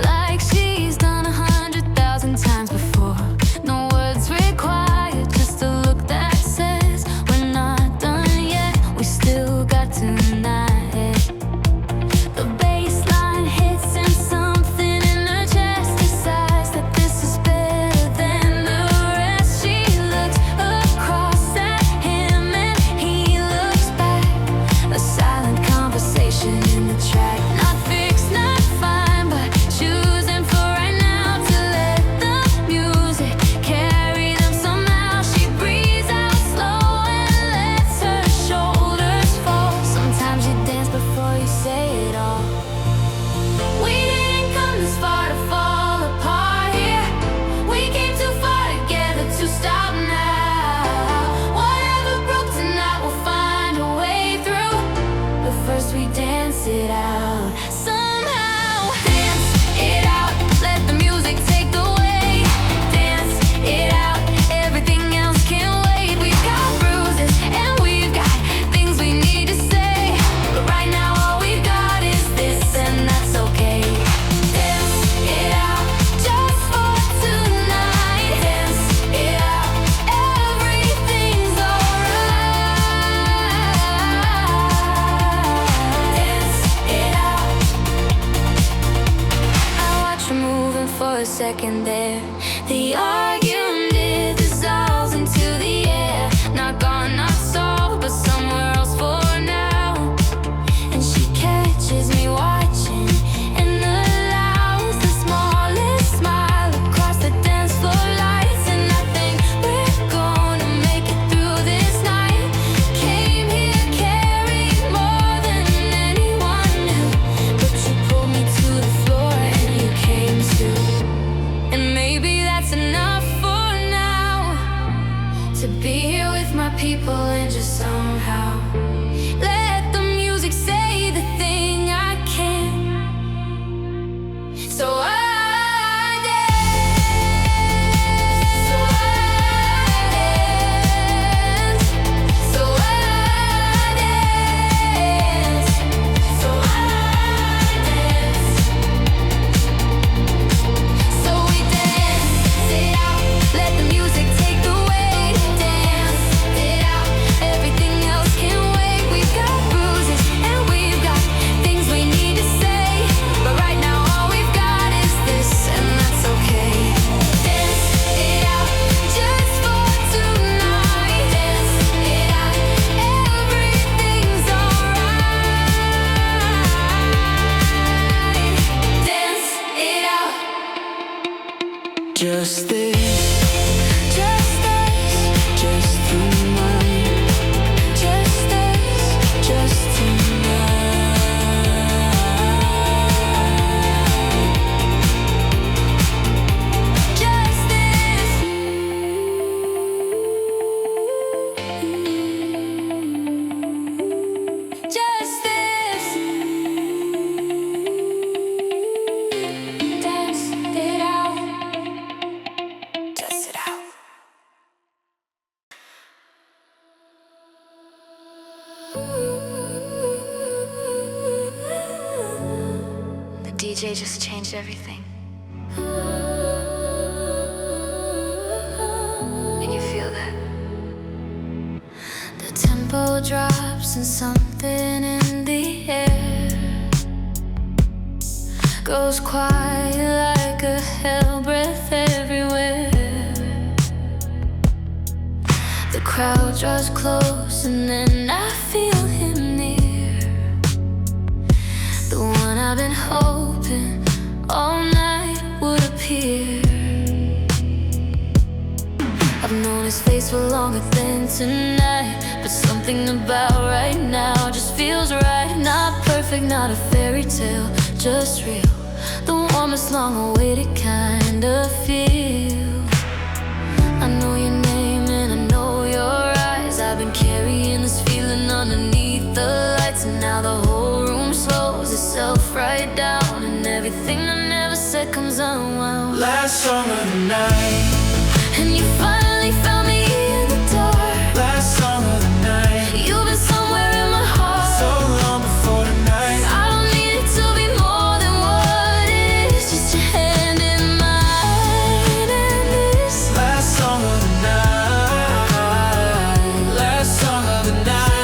like she's done 100,000 times before. No words required, just a look that says we're not done yet. We still got tonight. The bass line hits and something in her chest decides that this is better than the rest. She looks across at him and he looks back. A silent conversation in the track, not fixed, not fine, but choosing for right now to let the music carry them somehow. She breathes out slow and lets her shoulders fall. Sometimes you dance before you say it all. We didn't come this far to fall apart here. We came too far together to stop now. Whatever broke tonight, we'll find a way through. But first we dance it out somehow. Dance it out, let the music take the way. Dance it out, everything else can wait. We've got bruises and we've got things we need to say, but right now all we got is this, and that's okay. Dance it out, just for tonight. Dance it out, everything's alright. Dance it out. I watch her moving for a second there. The argument dissolves into the air. Not gone, not solved, but somewhere else for now. And she catches me watching and allows the smallest smile across the dance floor lights. And I think we're gonna make it through this night. Came here carrying more than anyone knew, but you pulled me to the floor and you came too. And maybe that's enough for now, to be here with my people and just somehow let the music say the thing I can't. So I dance. So I dance. So I dance. So I dance. So we dance it out, let the music take the weight. Dance it out, everything just this, just tonight, just this, just tonight. Just this, just this. Dance it out, test it out. The DJ just changed everything. Can you feel that? The tempo drops and something in the air goes quiet like a hell breath everywhere. The crowd draws close and then I feel him near, the one I've been hoping all night would appear. I've known his face for longer than tonight, but something about right now just feels right. Not perfect, not a fairy tale, just real, the warmest long-awaited kind of feel. I know your name and I know your eyes. I've been carrying this feeling underneath the lights, and now the whole room slows itself right down, and everything I never said comes unwound. Last song of the night, And you finally found me in the dark. last song of the night. You've been somewhere in my heart. So long before tonight. I don't need it to be more than what it is. Just your hand in mine, and this Last song of the night, last song of the night.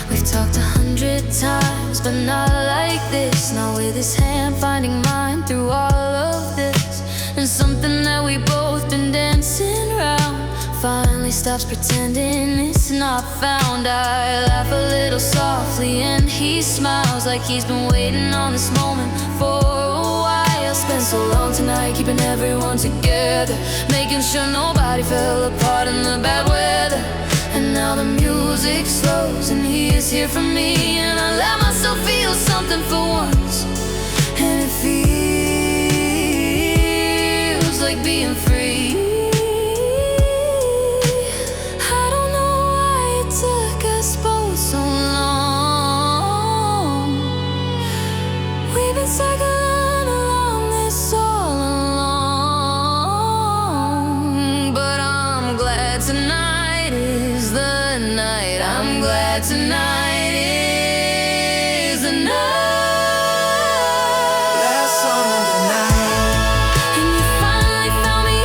We've talked 100 times, but not like this. Not with his hand finding mine through all of this. And something that we both been dancing around finally stops pretending it's not found. I laugh a little softly and he smiles like he's been waiting on this moment for a while. Spent so long tonight keeping everyone together, making sure nobody fell apart in the bad weather. And now the music slows and he is here for me, and I let myself feel something for once, and it feels like being free. I don't know why it took us both so long. We've been circling around this all along, but I'm glad tonight is the night. I'm glad tonight is the night. Last song of the night, And you finally found me in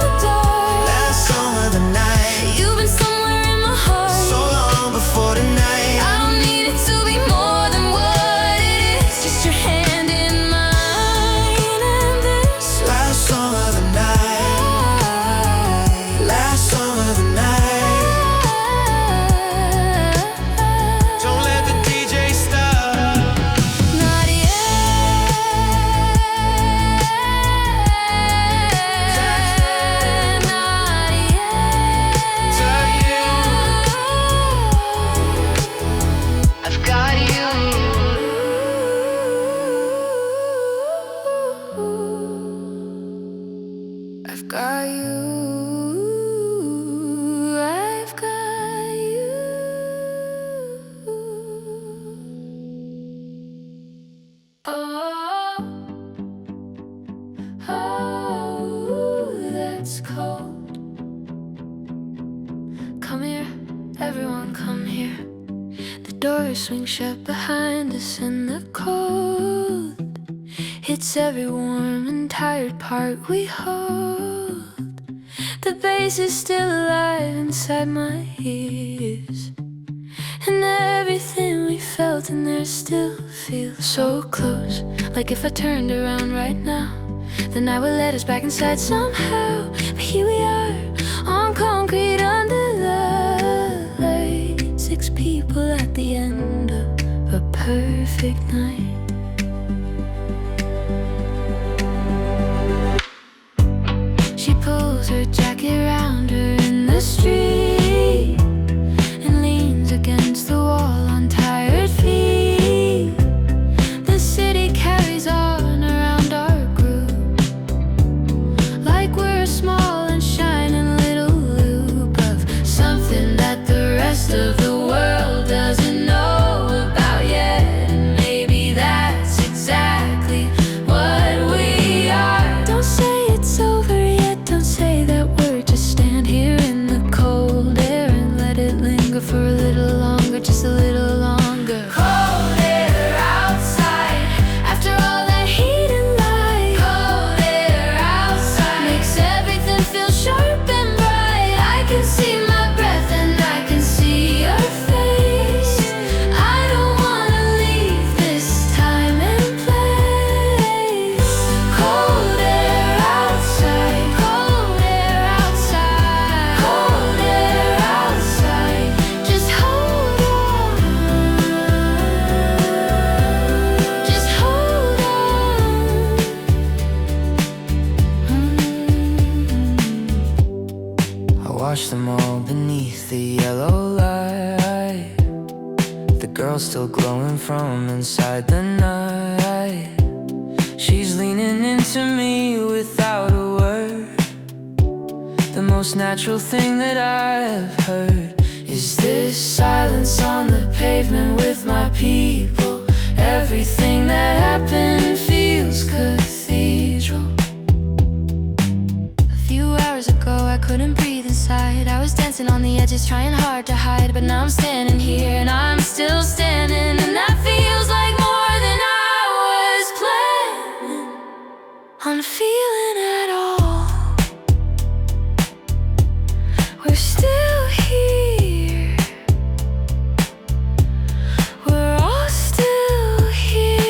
the dark. last song of the night. You've been somewhere in my heart. So long before tonight. I don't need it to be more than what it is. Just your hand in mine, and this Last song of the night, last song of the night. Don't let the DJ stop. not yet, not yet. Tell you, I've got you. I've got you. I've got you. Oh, oh, that's cold. Come here, everyone, come here. The doors swing shut behind us, and the cold hits every warm and tired part we hold. The bass is still alive inside my ears, and everything we felt in there still feels so close. Like if I turned around right now, the night would let us back inside somehow. But here we are, on concrete under the light. 6 people at the end of a perfect night. from inside the night. She's leaning into me without a word. The most natural thing that I've heard is this silence on the pavement with my people. Everything that happened feels cathedral. A few hours ago I couldn't breathe inside. I was dancing on the edges, trying hard to hide. But now I'm standing here and I'm still standing, and that feels like more than I was planning on feeling at all. We're still here. We're all still here.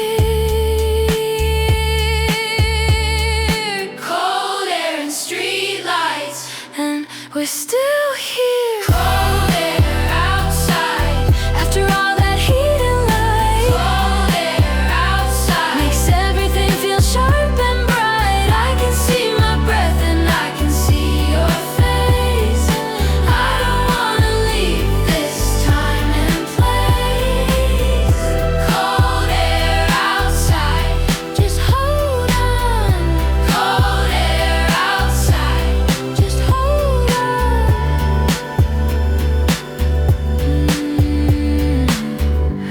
Cold air and street lights, and we're still here. Cold air outside, after all that heat and light. Cold air outside makes everything feel sharp and bright. I can see my breath and I can see your face. I don't wanna leave this time and place. Cold air outside, just hold on. Cold air outside, just hold on.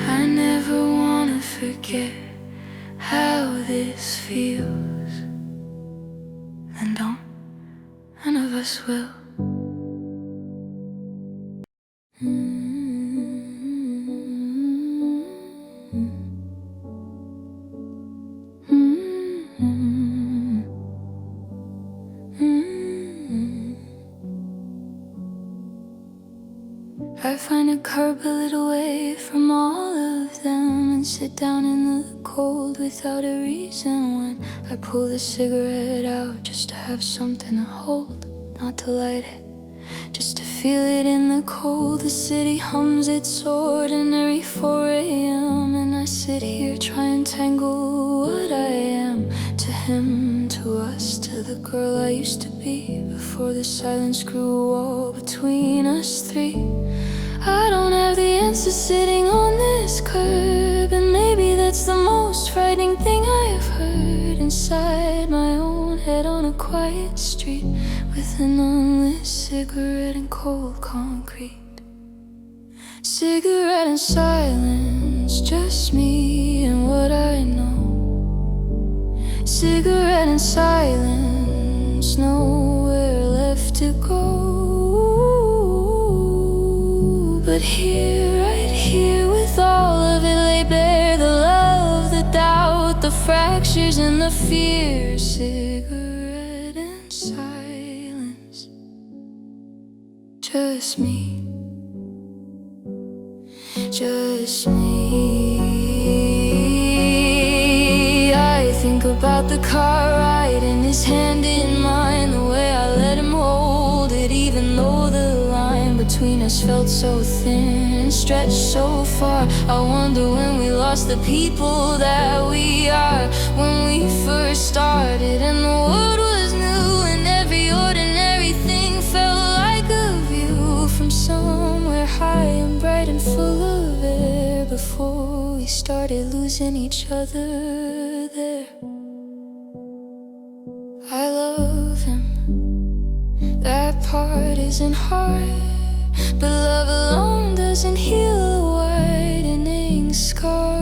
I never wanna forget how this feels, and don't, none of us will. I find a curb a little way from all of them and sit down in the cold without a reason. When I pull the cigarette out just to have something to hold, not to light it, just to feel it in the cold. The city hums its ordinary 4 a.m. and I sit here trying to tangle what I am. To him, to us, to the girl I used to be, before the silence grew a wall between us three. I don't have the answer sitting on this curb, and maybe that's the most frightening thing I have heard. Inside my own head on a quiet street, with an unlit cigarette and cold concrete. Cigarette and silence, just me and what I know. Cigarette and silence, nowhere left to go. But here, right here, with all of it laid bare, the love, the doubt, the fractures and the fear. Cigarette and silence, just me, just me. I think about the car ride and his hand in mine, the way I let him hold it, even though the line between us felt so thin and stretched so far. I wonder when we lost the people that we are, when we first started and the world was new and every ordinary thing felt like a view from somewhere high and bright and full of air, before we started losing each other there. I love him, that part isn't hard, but love alone doesn't heal a widening scar.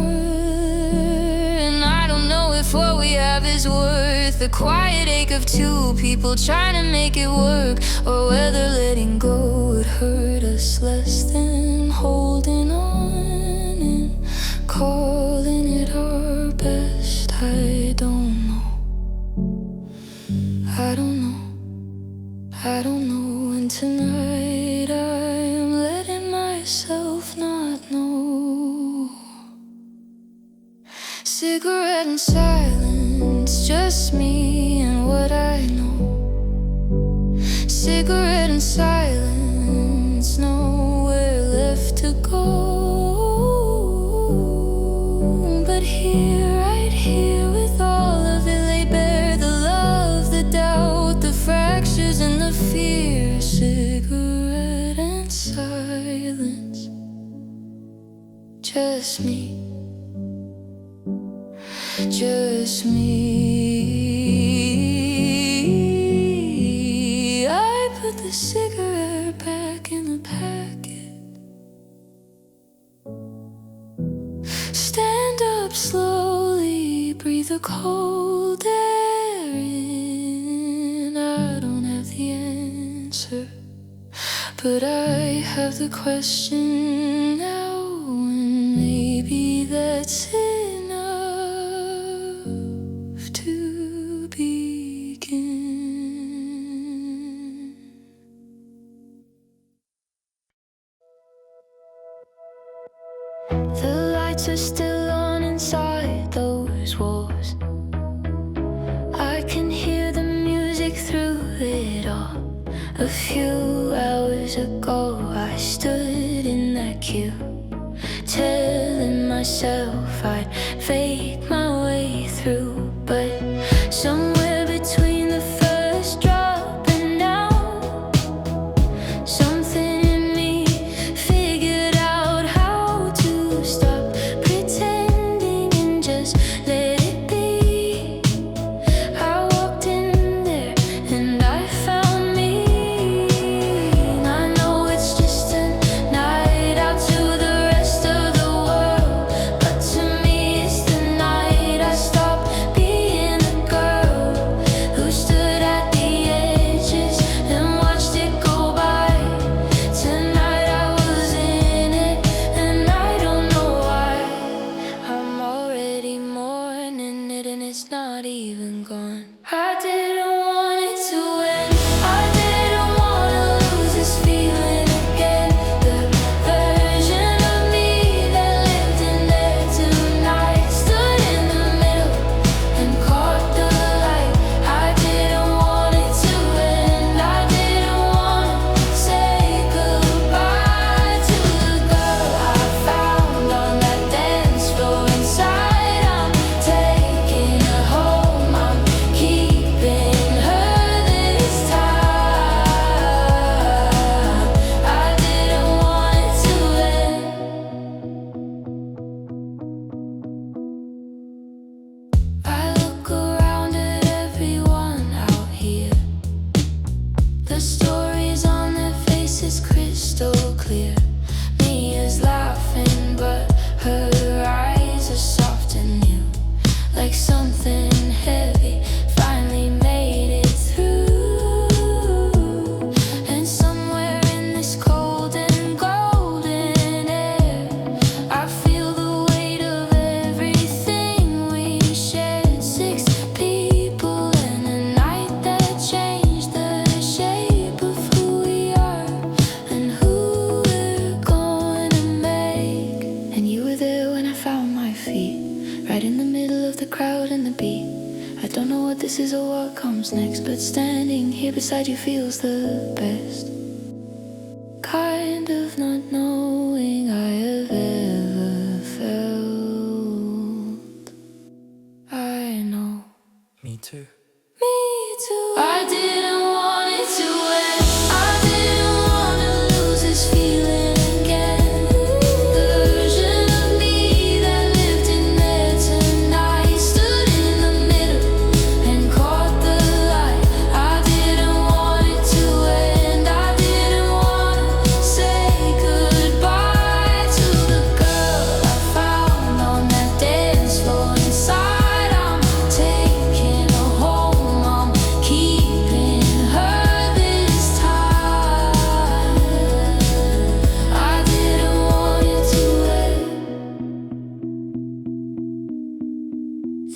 And I don't know if what we have is worth the quiet ache of two people trying to make it work, or whether letting go would hurt us less than holding on and calling it our best. I don't know. I don't know. I don't know. And tonight I'm letting myself not know. Cigarette and silence, just me and what I know. Cigarette and silence, nowhere left to go. But here, right here, with all of it laid bare, the love, the doubt, the fractures and the fear. Cigarette and silence, just me just me. I put the cigarette back in the packet. Stand up slowly, breathe the cold air in. I don't have the answer, but I have the question now, and maybe that's enough to begin. The lights are still on inside those walls. I can hear the music through it all. A few hours ago I stood in that queue, telling myself I'd fake my way through. But somewhere between the first drop and now, something in me figured out how to stop pretending and just let it be. I walked in there and I found me. I know it's just a night out to the rest of the world, but to me it's the night I stopped being the girl who stood at the edges and watched it go by. Tonight I was in it and I don't know why. I'm already mourning it and it's not even gone. I didn't want it to end. I didn't wanna lose this feeling again. The version of me that lived in there tonight stood in the middle and caught the light. I didn't want it to end. I didn't wanna say goodbye to the girl I found on that dance floor inside. I'm taking her home. I'm keeping her this time. I didn't want it to end. I look around at everyone out here. The stories on their faces crystal clear. Mia's laughing, but her eyes are soft and new, like something heavy finally made it through. And somewhere in this cold and golden air, I feel the weight of everything we shared. 6 people and a night that changed the shape of who we are and who we're gonna make. And you were there when I found my feet, right in the middle of the crowd and the beat. I don't know what this is or what comes next, but standing here beside you feels the best. Kind of not knowing I have ever felt. I know. Me too. Me too. I didn't want it to end. I didn't wanna lose this feeling again. The version of me that lived in there tonight stood in the middle and caught the light. I didn't want it to end. I didn't wanna say goodbye to the girl I found on that dance floor inside. I'm taking her home. I'm keeping her this time. I didn't want it to end.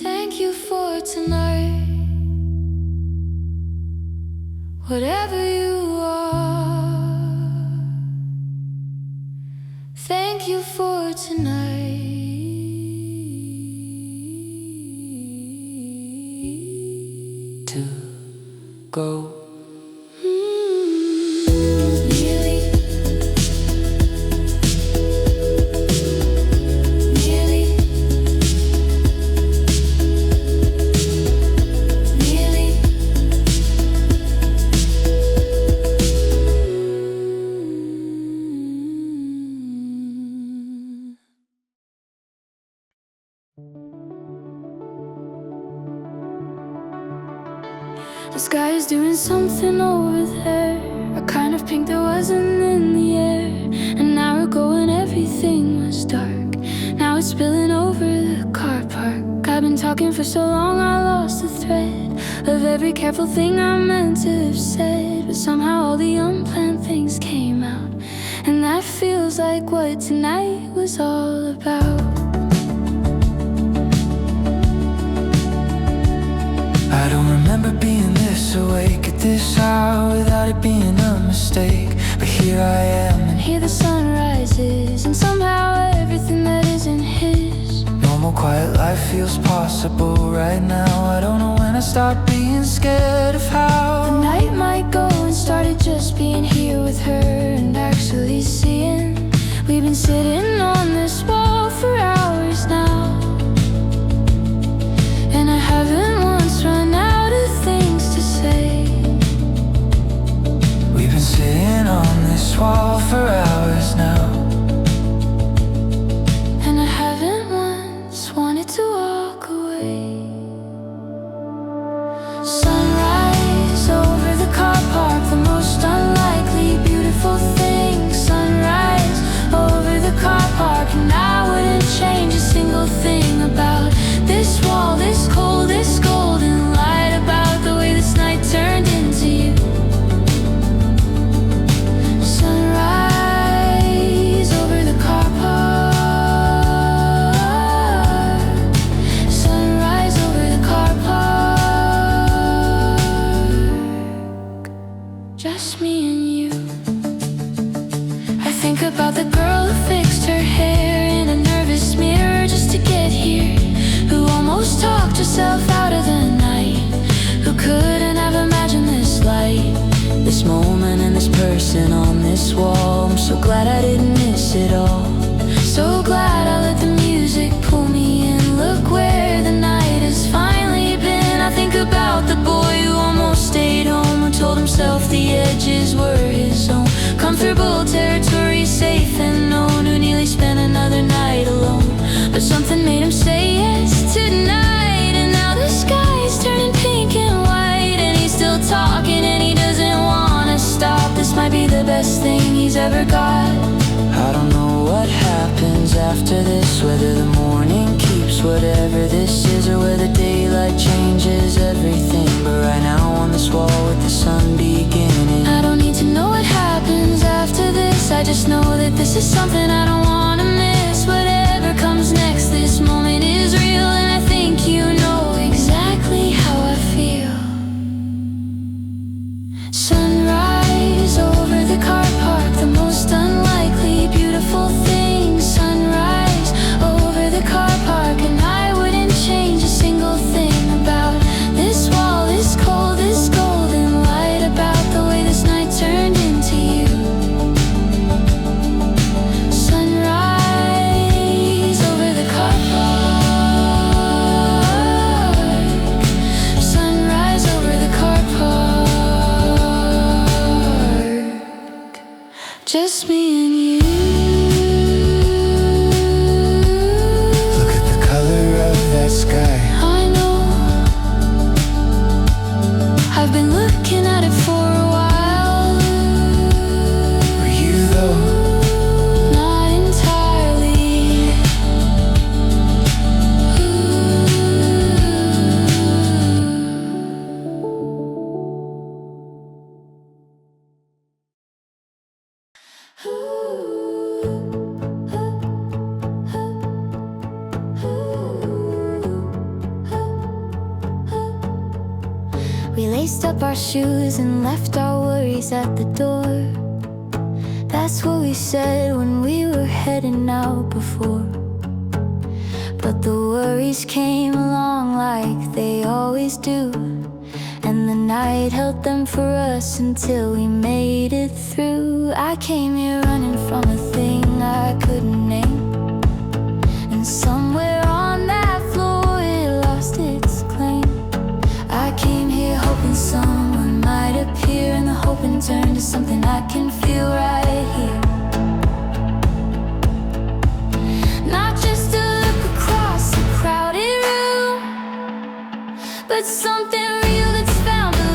Thank you for tonight. Whatever you are, thank you for tonight. To go. Nearly, nearly, nearly. The sky is doing something over there, a kind of pink that wasn't in the air. An hour ago when everything was dark, now it's spilling over the car park. I've been talking for so long I lost the thread of every careful thing I meant to have said. But somehow all the unplanned things came out, and that feels like what tonight was all about. I don't remember being this awake at this hour without it being a mistake. But here I am, And here the sun rises, and somehow everything that isn't his. normal quiet life feels possible right now. I don't know when I start being scared of how The night might go and started just being here with her and actually seeing. We've been sitting on this wall for hours now, and I haven't once run out of things to say. we've been sitting on this wall for hours now. And I haven't once wanted to walk away. Sunrise over the car park, the most unlikely beautiful thing. Sunrise over the car park, and I wouldn't change a single thing about this wall, this cold, this golden light, about the way this night turned into you. Sunrise over the car park. Sunrise over the car park. Just me and you. I think about the girl who fixed her hair in a nervous mirror just to get here, who almost talked herself out of the night, who couldn't have imagined this light, this moment and this person on this wall. I'm so glad I didn't miss it all. So glad I let the music pull me in. Look where the night has finally been. I think about the boy who almost stayed home, who told himself the edges were his own. Comfortable territory, safe and known, who nearly spent another night alone. But something made him say yes tonight, and now the sky's turning pink and white, and he's still talking and he doesn't wanna stop. This might be the best thing he's ever got. I don't know what happens after this, whether the morning keeps whatever this is, or whether daylight changes everything. But right now on this wall with the sun beginning, I don't need to know what happens after this, I just know that this is something I don't wanna miss. Whatever comes next, this moment is real, and I think you know exactly how I feel. Sunrise over the car park, the most unlikely beautiful thing. Sunrise over the car park, and I wouldn't change a single thing about this wall, this cold, this golden light, about the way this night turned into you. Sunrise over the car park. Sunrise over the car park. Just me and you. look at the color of that sky. I know I've been looking at it for a while. Were you though? Not entirely. We laced up our shoes and left our worries at the door. That's what we said when we were heading out before. But the worries came along like they always do, and the night held them for us until we made it through. I came here running from a thing I couldn't name, and somewhere on that floor it lost its claim. I came here hoping someone might appear, and the hoping turned to something I can feel right here. Not just to look across a crowded room, but something real that's found a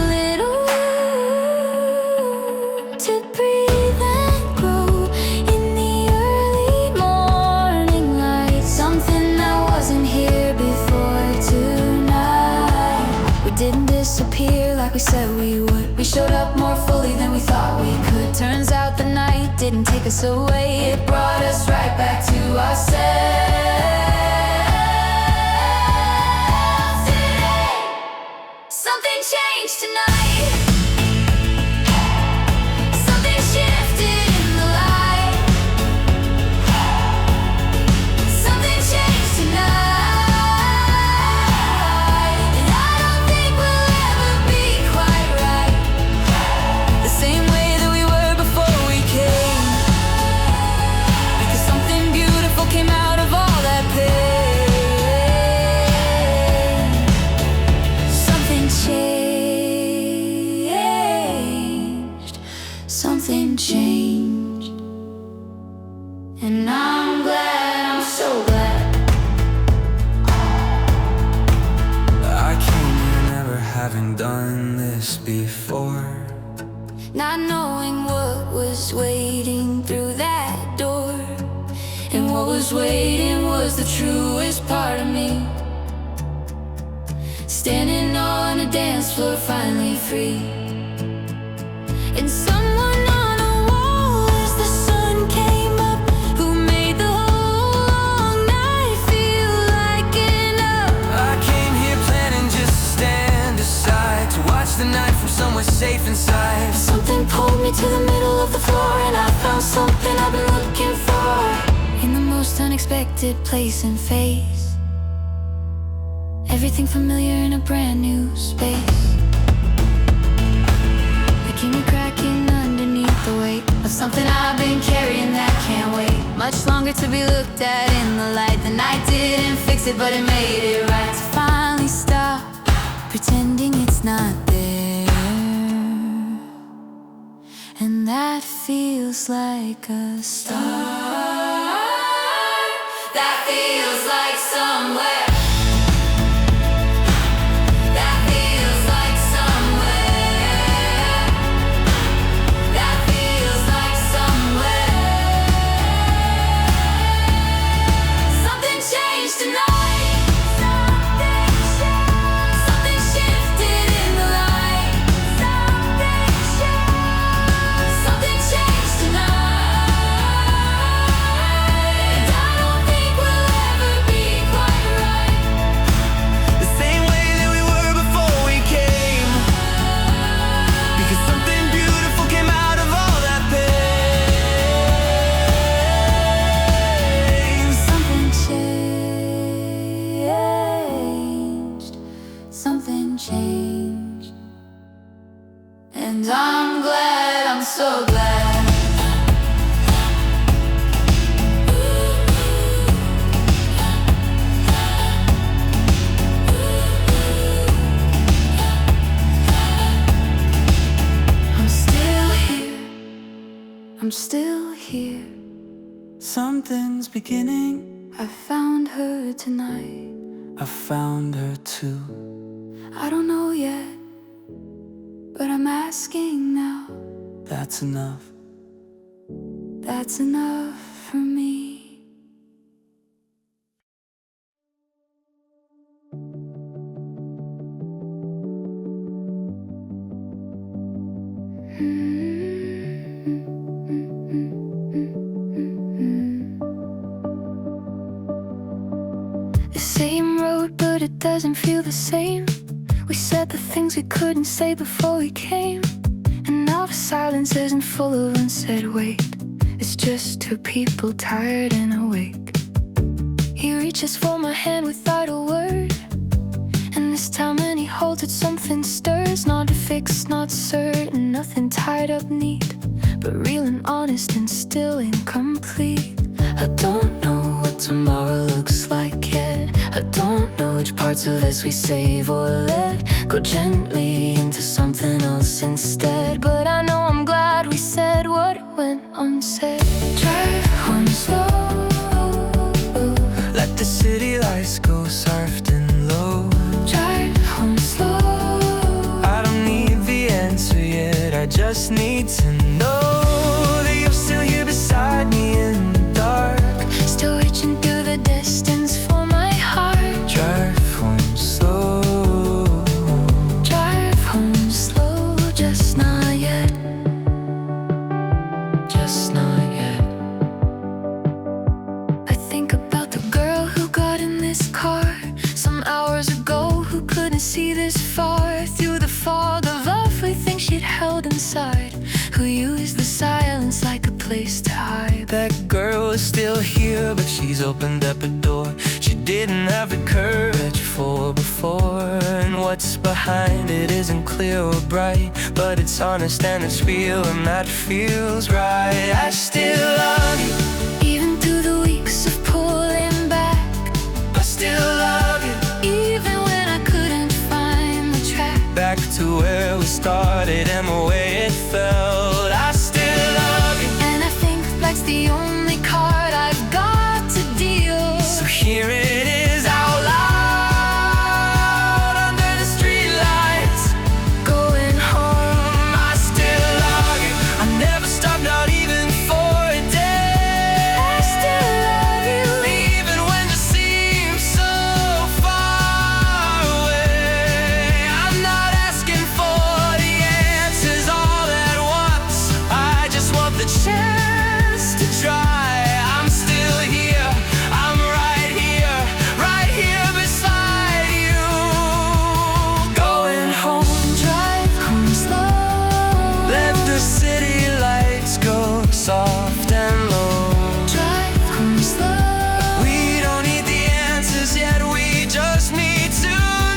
we said we would. We showed up more fully than we thought we could. Turns out the night didn't take us away, it brought us right back to ourselves. Today, something changed tonight. Something shifted in the light. Something changed tonight. And I don't think we'll ever be quite right, the same way that we were before we came. Because something beautiful came out of all that pain. Something changed. Something changed. And I'm glad, I'm so glad. I came here never having done this before. Not knowing what was waiting through that door. And what was waiting was the truest part of me. Standing on a dance floor, finally free. And someone on a wall as the sun came up, who made the whole long night feel like enough. I came here planning just to stand aside, to watch the night from somewhere safe inside. Something pulled me to the middle of the floor, and I found something I've been looking for. In the most unexpected place and phase, everything familiar in a brand new space. Making me cracking underneath the weight of something I've been carrying that can't wait much longer to be looked at in the light. The night didn't fix it, but it made it right. To finally stop pretending it's not there. And that feels like a start. That feels like somewhere. That feels like somewhere. That feels like somewhere. Something changed tonight. Something shifted in the light. Something changed tonight. And I don't think we'll ever be quite right, The same way that we were before we came. Because something beautiful came out of all that pain. something changed. Something changed. And I'm glad, I'm so glad. I'm still here. I'm still here. Something's beginning. I found her tonight. I found her too. I don't know yet, but I'm asking now. That's enough. That's enough for me. The same road, but it doesn't feel the same. We said the things we couldn't say before we came, and now the silence isn't full of unsaid weight. It's just two people tired and awake. He reaches for my hand without a word, and this time when he holds it, something stirs. Not fixed, not certain, nothing tied up neat, but real and honest and still incomplete. I don't know what tomorrow looks like yet. I don't know which parts of this we save or let go gently into something else instead. But I know I'm glad we said what went unsaid. Drive home slow. Let the city lights go soft and low. Drive home slow. I don't need the answer yet. I just need to know that you're still here beside me in the dark. Still reaching through the distance for my heart. Drive home slow. Drive home slow. still here, but she's opened up a door she didn't have the courage for before. And what's behind it isn't clear or bright, but it's honest and it's real, and that feels right. I still love you, Even through the weeks of pulling back, I still love you. even when I couldn't find the track. Back to where we started and the way it felt. I still love you, And I think black's the only card I've got to deal. so here it is out loud under the streetlights. Going home, I still love you, I never stopped, not even for a day. I still love you. Even when you seem so far away, I'm not asking for the answers all at once. I just want the chance to try. I'm still here, I'm right here beside you. Going home, Drive home slow. let the city lights go soft and low. Drive home slow. We don't need the answers yet, we just need to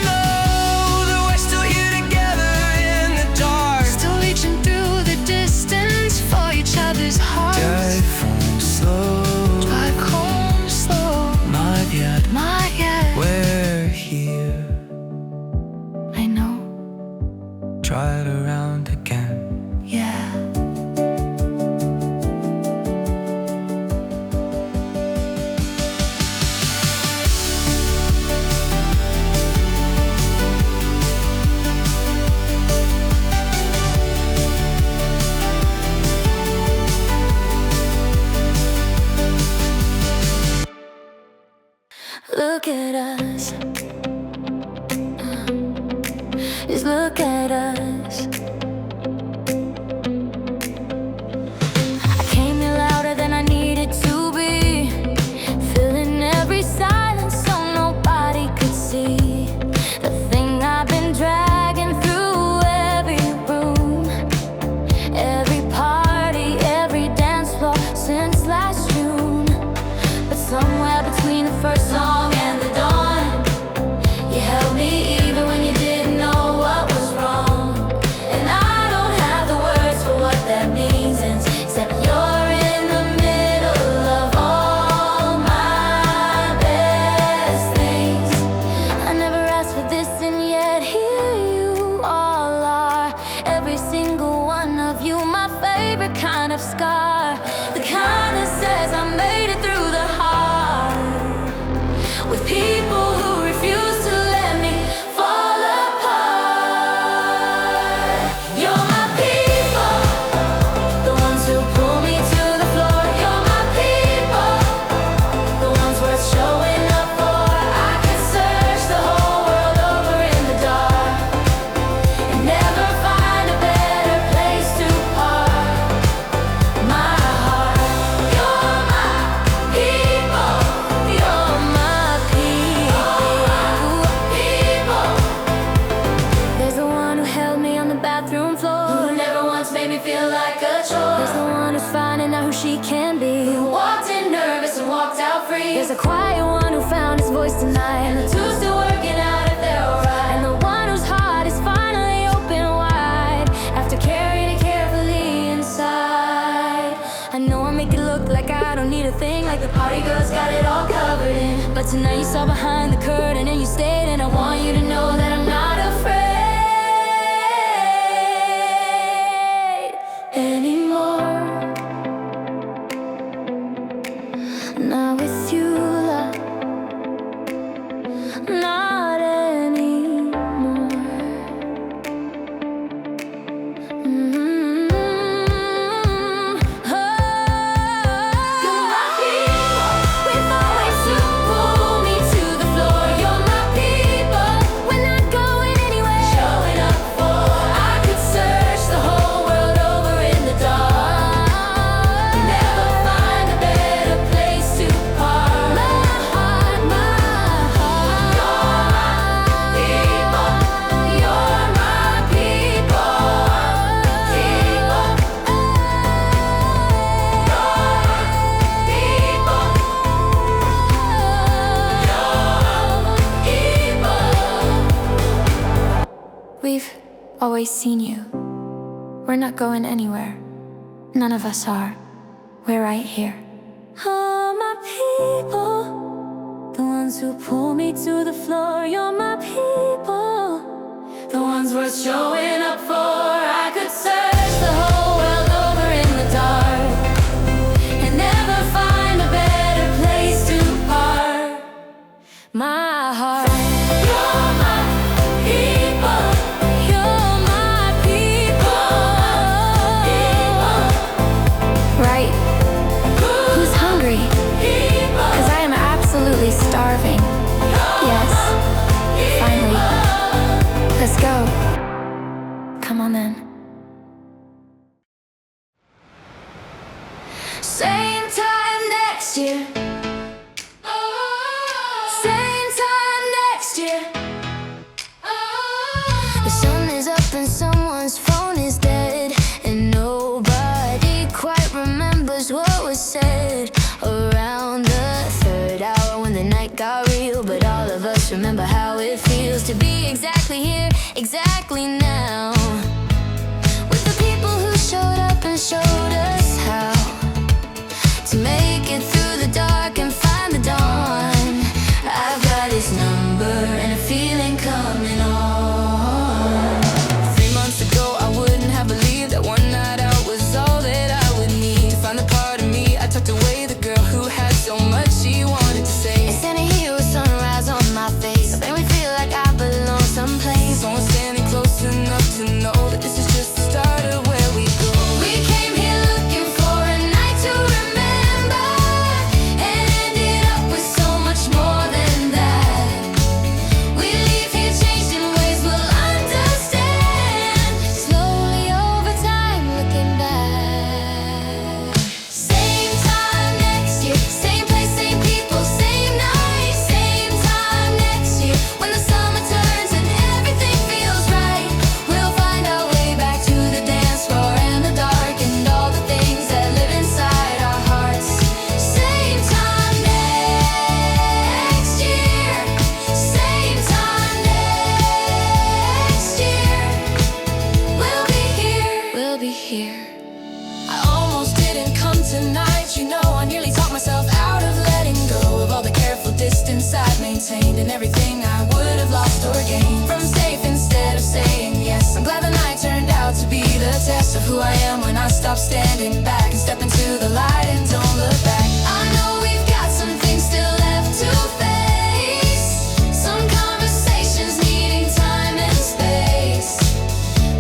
know that we're still here together in the dark. Still reaching through the distance for each other's hearts. Drive home slow, Drive home slow. not yet, Not yet. we're here. I know, Drive around again. yeah. Look at us. Just look at us. I came in louder than I needed to be, filling every silence so nobody could see the thing I've been dragging through every room, every party, every dance floor since last June. But somewhere between the first song and the dawn, you held me even when you didn't know what was wrong. And I don't have the words for what that means, except you're in the middle of all my best things. I never asked for this, and yet here you all are. Every single one of you, my favorite kind of scar, the kind that says I made it through the heart, with people who refuse to let me fall apart. You're my people, the ones who pull me to the floor. You're my people, the ones worth showing up for. I could search the whole world over in the dark and never find a better place to park my heart. You're my people, you're my people. There's the one who held me on the bathroom floor, who never once made me feel like a chore. There's the one who's finding out who she can be, who walked in nervous and walked out free. There's a quiet one who found his voice tonight, and the two still working out if they're alright. And the one whose heart is finally open wide after carrying it carefully inside. I know I make it look like I don't need a thing, like the party girls got it all covered in. But tonight you saw behind the curtain and you stayed, and I want you to know that I'm not afraid anymore. Not with you, love. Not anymore. Oh. You're my people, with always to pull me to the floor. You're my people, we're not going anywhere. Showing up for, I could search the whole world over in the dark, never find a better place to park my heart, my heart. You're my always seen you. We're not going anywhere. None of us are. We're right here. Oh, my people, the ones who pull me to the floor. You're my people, the ones worth showing up for. I could search the whole world over in the dark and never find a better place to park my heart. You're my people. You're my people. Right? Who's hungry? 'Cause I am absolutely starving. Yes. Finally. Let's go. Come on then. Same time next year. Same time next year. The sun is up and someone's phone is dead, and nobody quite remembers what was said around the third hour when the night got real. But all of us remember how it feels to be exactly here, exactly now, with the people who showed up and showed us how to make it through the dark and find the dawn. I've got his number and a feeling coming on. 3 months ago, I wouldn't have believed that one night out was all that I would need to find the part of me I tucked away, the girl who had so much she wanted to say. And standing here with sunrise on my face, I make me feel like I belong someplace. Someone standing close enough to know that this is just the start of where we go. We came here looking for a night to remember, and ended up with so much more than that. We leave here changed in ways we'll understand, slowly over time looking back. Same time next year, same place, same people, same night. Same time next year, when the summer turns and everything feels right. We'll find our way back to the dance floor and the dark and all the things that live inside our hearts. Same time next year, same time next year. We'll be here, we'll be here. I almost didn't come tonight, you know. I nearly talked myself out of letting go of all the careful distance I've maintained and everything I would have lost or gained from safe instead of saying yes. I'm glad the night turned out to be the test of who I am when I stop standing back and step into the light and don't look back. I know we've got some things still left to face, some conversations needing time and space,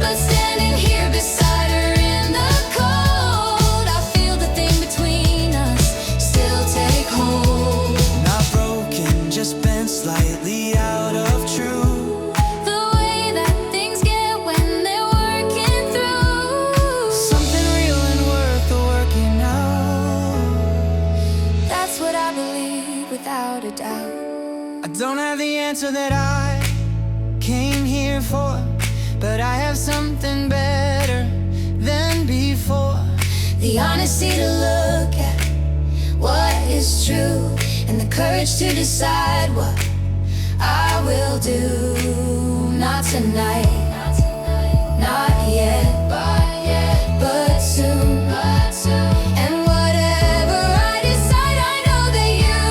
but standing here beside her in the cold, I feel the thing between us still take hold. Not broken, just bent slightly out of true. The way that things get when they're working through, Something real and worth the working out. that's what I believe without a doubt. I don't have the answer that I came here for, but I have something better than before. The honesty to look at what is true, and the courage to decide what I will do. Not tonight, not yet, but soon. And whatever I decide, I know that you,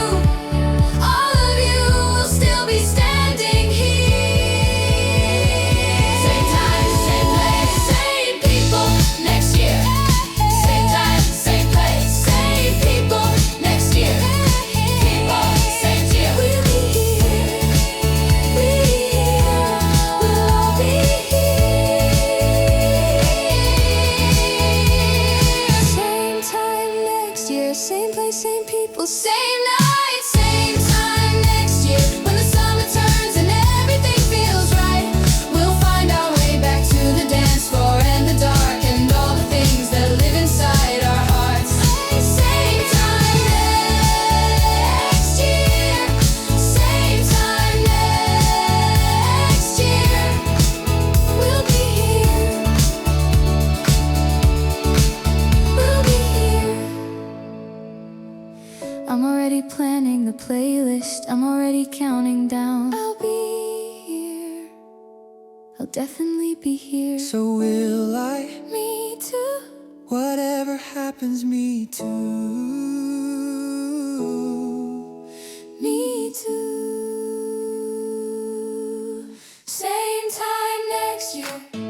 all of you, will still be standing here. Same time, same place, same people next year. Same time, same place, same people next year. People, same year. We'll be here. We'll all be here. Same time next year, same place, same people, same night. Same time next year, when the summer turns and everything feels right. We'll find our way back to the dance floor and the dark and all the things that live inside our hearts. Same time next year, same time next year. We'll be here. We'll be here. I'm already planning the playlist, I'm already counting down. I'll be here, I'll definitely be here. So will I? Me too. Whatever happens, me too. Me too. Same time next year.